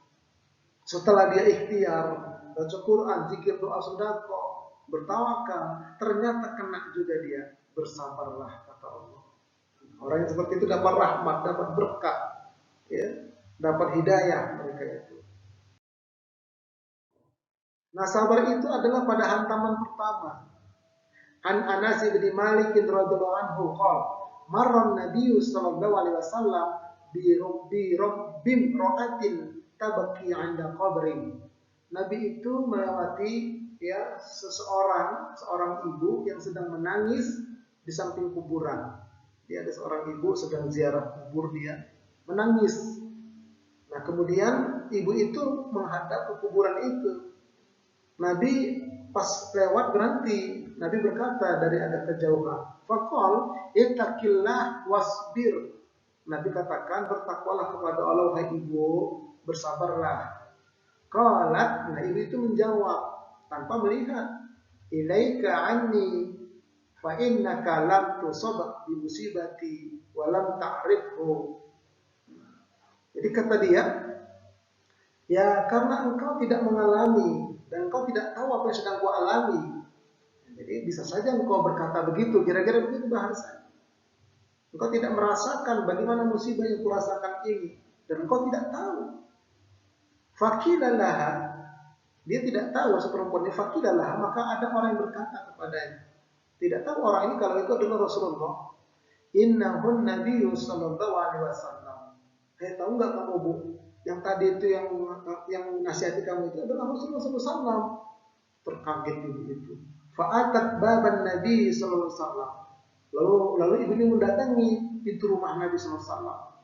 S2: Setelah dia ikhtiar, baca Quran, zikir, doa, sedekah, bertawakal, ternyata kena juga dia, bersabarlah, kata Allah. Orang yang seperti itu dapat rahmat, dapat berkah, ya, dapat hidayah mereka itu. Nah, sabar itu adalah pada hantaman pertama. An Anas bin Malik radhiyallahu anhu qala marran Nabi sallallahu alaihi wasallam bi rabbin ra'atin tabki 'inda qabrin. Nabi itu melewati ya seorang ibu yang sedang menangis di samping kuburan. Dia ada seorang ibu sedang ziarah kubur, dia menangis. Nah, kemudian ibu itu menghadap ke kuburan itu. Nabi pas lewat berhenti. Nabi berkata dari agak kejauhan, faqal ittaqillah wasbir. Nabi katakan, bertakwalah kepada Allah wahai ibu, bersabarlah. Qalat, nah ibu itu menjawab tanpa melihat, ilaika anni fa innaka lam tusab bi musibati wa lam ta'rifhu. Jadi kata dia, ya karena engkau tidak mengalami dan engkau tidak tahu apa yang sedang gua alami. Jadi bisa saja engkau berkata begitu, kira-kira begitu bahasa. Engkau tidak merasakan bagaimana musibah yang kurasakan ini, dan engkau tidak tahu. Fakilalah, dia tidak tahu seperempuan ini. Fakilalah, maka ada orang yang berkata kepadanya. Tidak tahu orang ini kalau itu adalah Rasulullah. Innahun Nabiyyu sallallahu alaihi wasallam. Tahu nggak kamu bu? Yang tadi itu yang nasihati kamu itu adalah Rasulullah SAW. Terkaget ibu itu. Fa'atat baban Nabi SAW. Lalu ibu ini mendatangi pintu rumah Nabi SAW.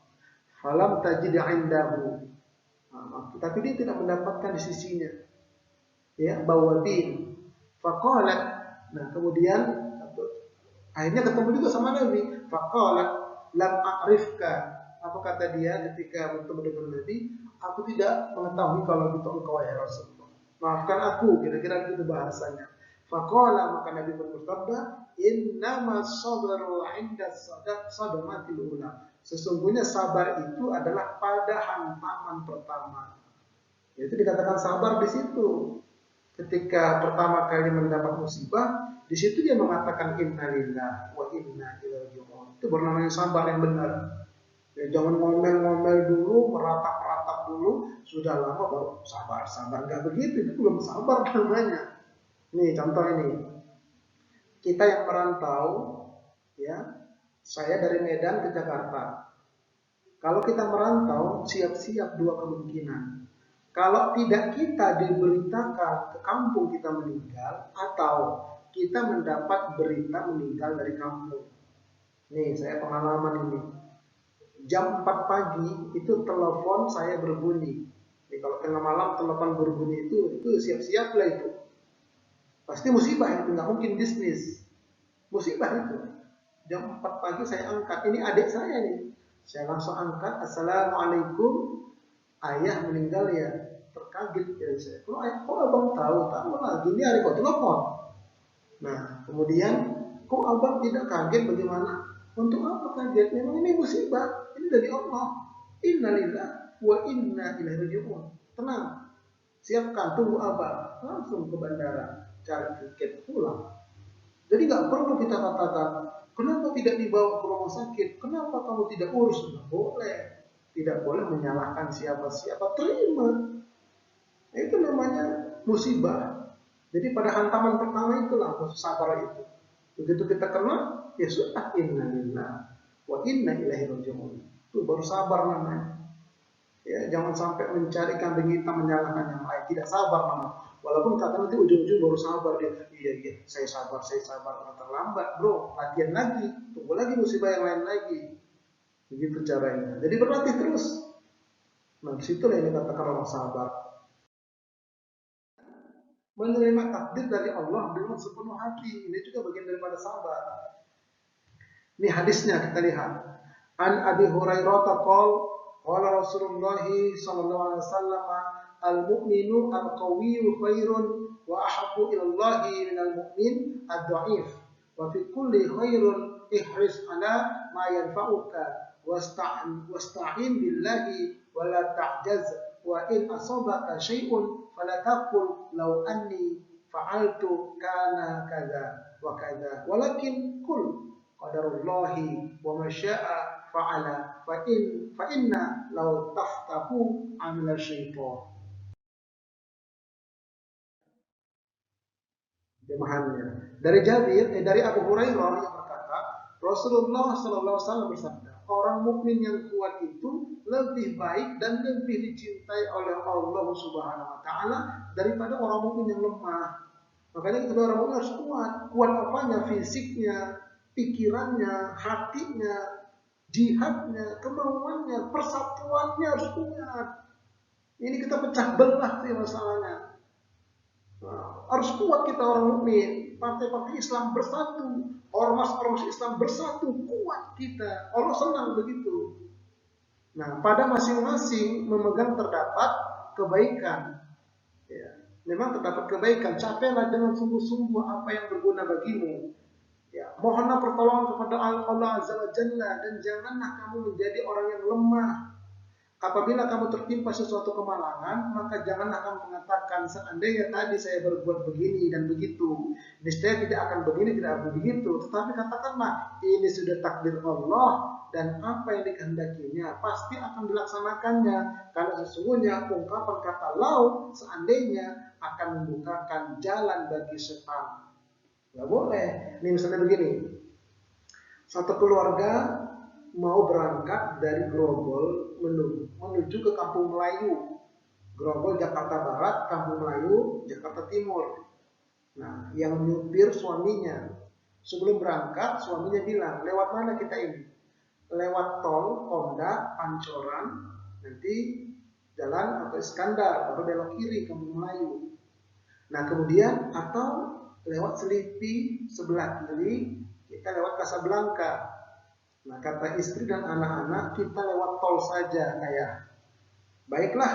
S2: Falam tajid indahu. Tapi dia tidak mendapatkan di sisinya. Ya, bawabin. Faqalat. Nah, kemudian akhirnya ketemu juga sama Nabi. Faqalat lam a'rifka. Apa kata dia ketika bertemu dengan Nabi? Aku tidak mengetahui kalau itu engkau ya Rasulullah. Maafkan aku, kira-kira begitu bahasanya. Faqala, maka Nabi bersabda, innama sabru 'inda sadamatil ula. Sesungguhnya sabar itu adalah pada hantaman pertama. Itu dikatakan sabar di situ. Ketika pertama kali mendapat musibah, di situ dia mengatakan innalillah wa inna ilaihi raji'un. Itu bernamanya sabar yang benar. Ya, jangan ngomel-ngomel dulu, meratap-ratap dulu, sudah lama baru sabar. Nggak begitu, itu belum sabar namanya. Nih contoh ini, kita yang merantau, ya, saya dari Medan ke Jakarta. Kalau kita merantau, siap-siap dua kemungkinan. Kalau tidak kita diberitakan ke kampung kita meninggal, atau kita mendapat berita meninggal dari kampung. Nih, saya pengalaman ini. Jam 4 pagi itu telepon saya berbunyi. Jadi kalau tengah malam telepon berbunyi itu siap-siap lah itu. Pasti musibah itu, nggak mungkin bisnis. Musibah itu. Jam 4 pagi saya angkat. Ini adik saya nih. Saya langsung angkat. Assalamualaikum. Ayah meninggal ya. Terkaget ya saya. Kok abang tahu lagi ini hari kau telepon. Nah kemudian kok abang tidak kaget bagaimana? Untuk apa kaget? Memang ini musibah. Ini dari Allah. Innalillah wa inna ilaihi raji'un. Tenang. Siapkan, tunggu abang. Langsung ke bandara. Cari tiket pulang. Jadi nggak perlu kita katakan, kenapa tidak dibawa ke rumah sakit? Kenapa kamu tidak urus? Nggak boleh. Tidak boleh menyalahkan siapa-siapa. Terima. Itu namanya musibah. Jadi pada hantaman pertama itulah sabar itu. Begitu kita kena, ya sudah, innalillah wa inna ilaihi raji'un. Itu baru sabar namanya. Ya, jangan sampai mencari kambing hitam menyalahkan yang lain. Tidak sabar namanya. Walaupun kata nanti ujung-ujung baru sabar dia. Iya, saya sabar. Terlambat, bro. Latihan lagi, tunggu lagi musibah yang lain lagi. Begitu caranya. Jadi berlatih terus. Nah, disitulah yang dikatakan orang sabar. Menerima takdir dari Allah dengan sepenuh hati. Ini juga bagian daripada sabar. Ini hadisnya kita lihat. An Abi Hurairah qala Rasulullah sallallahu alaihi wasallam al-mu'minu al-qawiyyu khairun wa ahabbu ila Allah min al-mu'min ad-dha'if. Wa fi kulli khairun ihris ala ma yanfa'uka wasta'in billahi wa la ta'jaz wa in asabaka syai'un fala taqul law anni fa'altu kana kadza wa kadza walakin qul qadarullahi wa ma syaa fa'ala fa inna law taftahu amila syaitan. Jemahannya dari Abu Hurairah yang berkata, Rasulullah Sallallahu Alaihi Wasallam bersabda, orang mukmin yang kuat itu lebih baik dan lebih dicintai oleh Allah Subhanahu Wa Taala daripada orang mukmin yang lemah. Makanya kita orang mukmin harus kuat. Kuat apanya? Fisiknya, pikirannya, hatinya, jihadnya, kemauannya, persatuannya harus kuat. Ini kita pecah belah sih masalahnya. Nah, harus kuat kita orang mukmin. Partai-partai Islam bersatu, ormas-ormas Islam bersatu, kuat kita. Allah senang begitu. Nah, pada masing-masing memegang terdapat kebaikan. Ya, memang terdapat kebaikan. Capailah dengan sungguh-sungguh apa yang berguna bagimu. Ya, mohonlah pertolongan kepada Allah Azza wa Jalla dan janganlah kamu menjadi orang yang lemah. Apabila kamu tertimpa sesuatu kemalangan, maka janganlah kamu mengatakan seandainya tadi saya berbuat begini dan begitu, niscaya tidak akan begini, tidak akan begitu. Tetapi katakanlah ini sudah takdir Allah dan apa yang dikehendakinya pasti akan dilaksanakannya. Karena sesungguhnya ungkapan kata lau seandainya akan membukakan jalan bagi setan. Gak boleh. Ini misalnya begini, satu keluarga mau berangkat dari Grogol menuju ke Kampung Melayu. Grogol Jakarta Barat, Kampung Melayu Jakarta Timur. Nah, yang nyupir suaminya. Sebelum berangkat, suaminya bilang, lewat mana kita ini? Lewat tol, Konda, Pancoran, nanti jalan atau Iskandar, baru belok kiri Kampung Melayu. Nah, kemudian atau lewat Selipi sebelah kiri, kita lewat Kasablanka. Nah, kata istri dan anak-anak, kita lewat tol saja, ayah. Baiklah,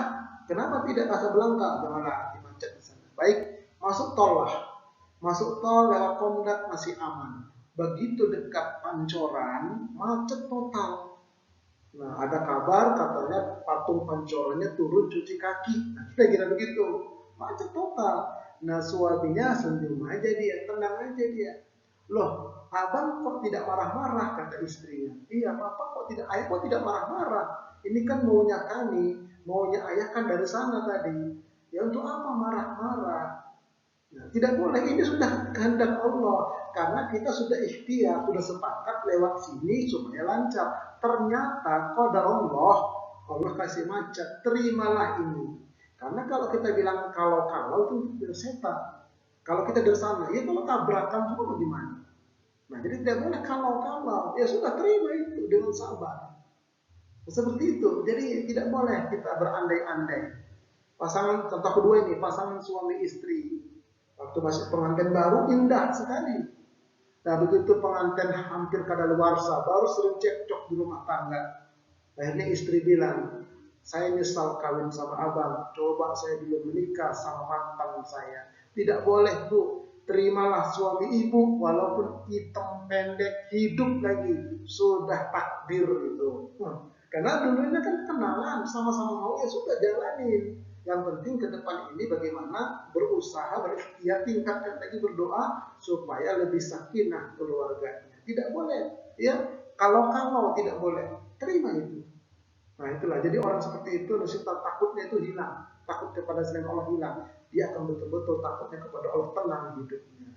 S2: kenapa tidak Kasablanka? Janganlah dimacet di sana. Baik, masuk tol lah. Masuk tol lewat Kondak masih aman. Begitu dekat Pancoran, macet total. Nah, ada kabar katanya patung Pancorannya turun cuci kaki. Nah, kita kira begitu. Macet total. Nah, suaminya senyum aja dia, tenang aja dia. Loh, abang kok tidak marah-marah, kata istrinya. Iya, papa kok tidak, ayah kok tidak marah-marah. Ini kan maunya kami, maunya ayah kan dari sana tadi. Ya untuk apa marah-marah? Nah, tidak boleh, ini sudah kehendak Allah. Karena kita sudah ikhtiar, sudah sepakat lewat sini supaya lancar. Ternyata qadar Allah kasih macet, terimalah ini. Karena kalau kita bilang kalau itu setan. Kalau kita dari sana, ya kalau tabrakan juga bagaimana? Nah, jadi tidak boleh kalau. Ya sudah, terima itu dengan sabar. Seperti itu. Jadi tidak boleh kita berandai-andai. Pasangan, contoh kedua ini, pasangan suami istri. Waktu masih pengantin baru, indah sekali. Nah, begitu pengantin hampir kadaluarsa, baru sering cekcok di rumah tangga. Akhirnya istri bilang, saya nyesal kawin sama abang. Coba saya belum menikah sama mantan saya. Tidak boleh, Bu. Terimalah suami ibu walaupun hitam pendek, hidup lagi. Sudah takdir itu. Karena dulunya kan kenalan, sama-sama mau, ya sudah jalanin. Yang penting ke depan ini bagaimana berusaha, berikhtiar, tingkatkan lagi berdoa supaya lebih sakinah keluarganya. Tidak boleh, ya. Kalau tidak boleh, terima itu. Nah, itulah. Jadi orang seperti itu sifat takutnya itu hilang. Takut kepada selain Allah hilang. Dia akan betul-betul takutnya kepada Allah, tenang hidupnya.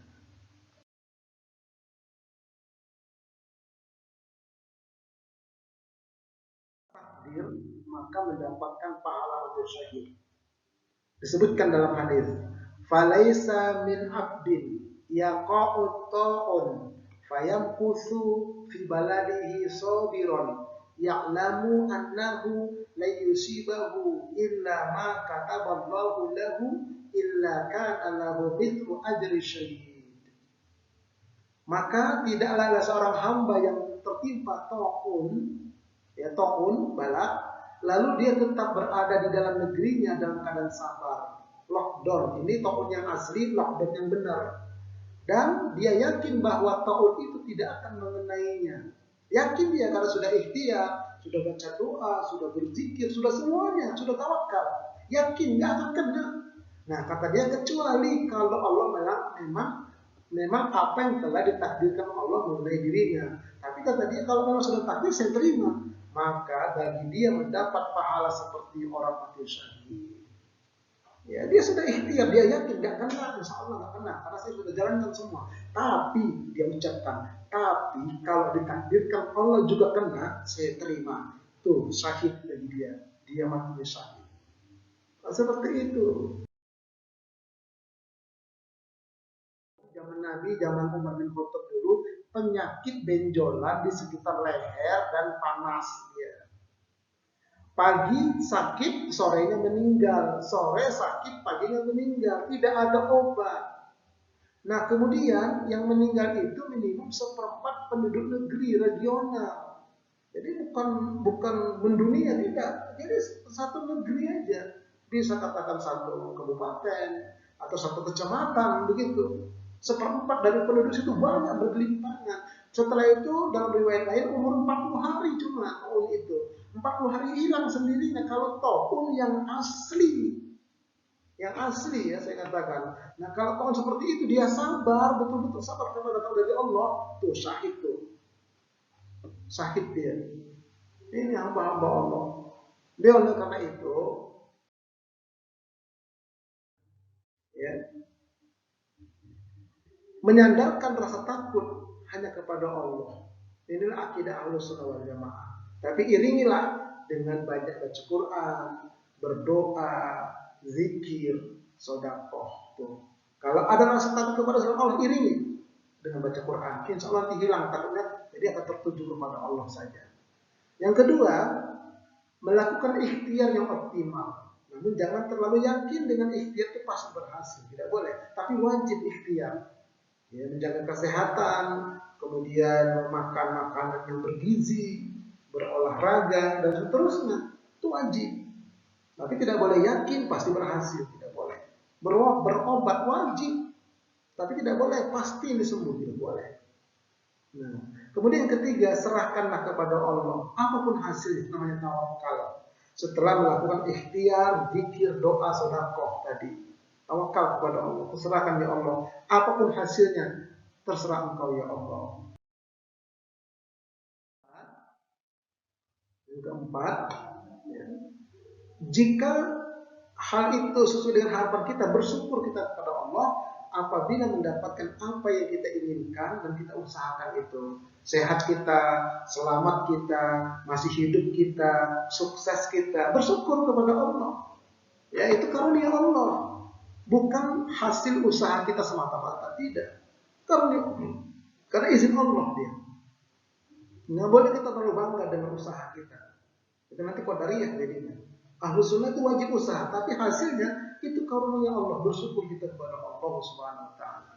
S2: Takdir maka mendapatkan pahala untuk syahid. Disebutkan dalam hadis, "Falaisa min abdin yaqa'u ta'un fayamkusu fi baladihi sabiran ya'lamu annahu la yusibahu illa ma kataballahu lahu illa kana lahu mithlu ajri syahid." Maka tidaklah ada seorang hamba yang tertimpa ta'un, balak, lalu dia tetap berada di dalam negerinya dalam keadaan sabar. Lockdown, ini ta'un yang asli, lockdown yang benar. Dan dia yakin bahwa ta'un itu tidak akan mengenainya. Yakin dia karena sudah ikhtiar, sudah baca doa, sudah berzikir, sudah semuanya, sudah tawakal. Yakin gak akan kena. Nah, kata dia kecuali kalau Allah memang memang apa yang telah ditakdirkan Allah mengenai dirinya. Tapi kata dia, kalau memang sudah takdir saya terima, maka bagi dia mendapat pahala seperti orang mati syahid. Ya, dia sudah ikhtiar, dia yakin nggak kena, insya Allah nggak kena, karena saya sudah jalankan semua. Tapi dia ucapkan, tapi kalau ditakdirkan Allah juga kena, saya terima. Tuh syahid bagi dia mati syahid. Nah, seperti itu. Zaman Nabi, zaman Umar bin Khattab dulu, penyakit benjolan di sekitar leher dan panas. Ya. Pagi sakit, sorenya meninggal. Sore sakit, paginya meninggal. Tidak ada obat. Nah, kemudian yang meninggal itu minimum 1/4 penduduk negeri regional. Jadi bukan mendunia, tidak. Jadi satu negeri aja. Bisa katakan satu kabupaten atau satu kecamatan begitu. 1/4 dari penduduk itu banyak bergelimpangan. Setelah itu dalam riwayat lain umur 40 hari cuma taun itu. 40 hari hilang sendirinya kalau taun yang asli. Yang asli ya saya katakan. Nah kalau taun seperti itu dia sabar, betul-betul sabar karena datang dari Allah. Tuh syahid tuh. Syahid dia. Ini hamba-hamba Allah. Dia oleh karena itu ya, menyandarkan rasa takut hanya kepada Allah. Inilah akidah Ahlussunnah wal Jamaah. Tapi iringilah dengan banyak baca Quran, berdoa, zikir, sedekah. Tuh. Kalau ada rasa takut kepada Allah, iringi dengan baca Quran. Insya Allah nanti hilang takutnya, jadi akan tertuju kepada Allah saja. Yang kedua, melakukan ikhtiar yang optimal. Namun jangan terlalu yakin dengan ikhtiar itu pasti berhasil, tidak boleh. Tapi wajib ikhtiar. Ya, menjaga kesehatan, kemudian makan makanan yang bergizi, berolahraga dan seterusnya, itu wajib. Tapi tidak boleh yakin pasti berhasil, tidak boleh. Berobat wajib, tapi tidak boleh pasti disembuh, tidak boleh. Nah, kemudian yang ketiga, serahkanlah kepada Allah, apapun hasilnya, namanya tawakal. Setelah melakukan ikhtiar, zikir, doa, sedekah tadi. Tawakal kepada Allah, serahkan ya Allah. Apapun hasilnya, terserah Engkau ya Allah. Yang keempat, ya, jika hal itu sesuai dengan harapan kita, bersyukur kita kepada Allah apabila mendapatkan apa yang kita inginkan dan kita usahakan itu. Sehat kita, selamat kita, masih hidup kita, sukses kita, bersyukur kepada Allah. Ya, itu karunia Allah. Bukan hasil usaha kita semata-mata, tidak. Karena izin Allah dia. Nggak boleh kita terlalu bangga dengan usaha kita. Itu nanti qadariyah jadinya. Ahlussunnah itu wajib usaha, tapi hasilnya itu karunia Allah, bersyukur kita kepada Allah Subhanahu wa taala.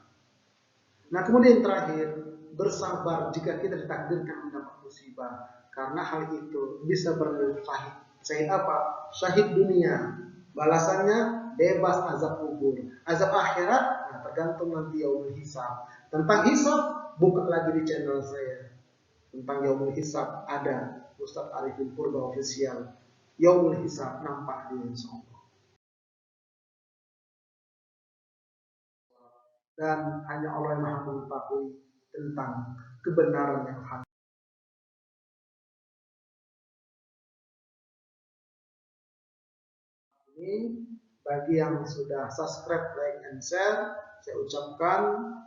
S2: Nah, kemudian terakhir, bersabar jika kita ditakdirkan mendapat musibah, karena hal itu bisa bersyahid. Syahid apa? Syahid dunia. Balasannya bebas azab kubur. Azab akhirat, nah tergantung nanti yaumul hisab. Tentang hisab, buka lagi di channel saya. Tentang yaumul hisab ada Ustaz Arifin Purba Official. Yaumul hisab nampak di insyaallah. Dan hanya Allah yang Maha mengetahui tentang kebenaran yang hak. Ini bagi yang sudah subscribe, like, and share, saya ucapkan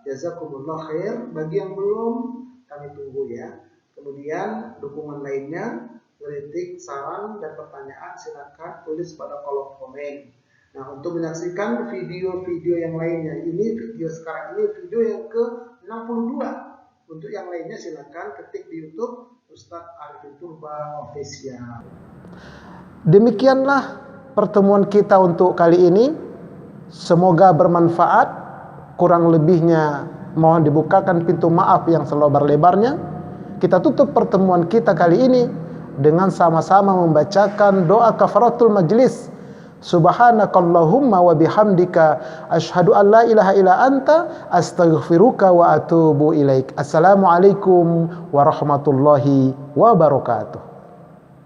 S2: jazakumullah khair. Bagi yang belum, kami tunggu ya. Kemudian dukungan lainnya, kritik, saran, dan pertanyaan silakan tulis pada kolom komen. Nah, untuk menyaksikan video-video yang lainnya, ini video sekarang ini video yang ke-62. Untuk yang lainnya silakan ketik di YouTube Ustaz Arifin Purba Official.
S1: Demikianlah pertemuan kita untuk kali ini. Semoga bermanfaat. Kurang lebihnya mohon dibukakan pintu maaf yang selebar-lebarnya. Kita tutup pertemuan kita kali ini dengan sama-sama membacakan doa kafaratul majlis. Subhanakallahumma wa bihamdika asyhadu an la ilaha illa anta astaghfiruka wa atubu ilaik. Assalamualaikum warahmatullahi wabarakatuh.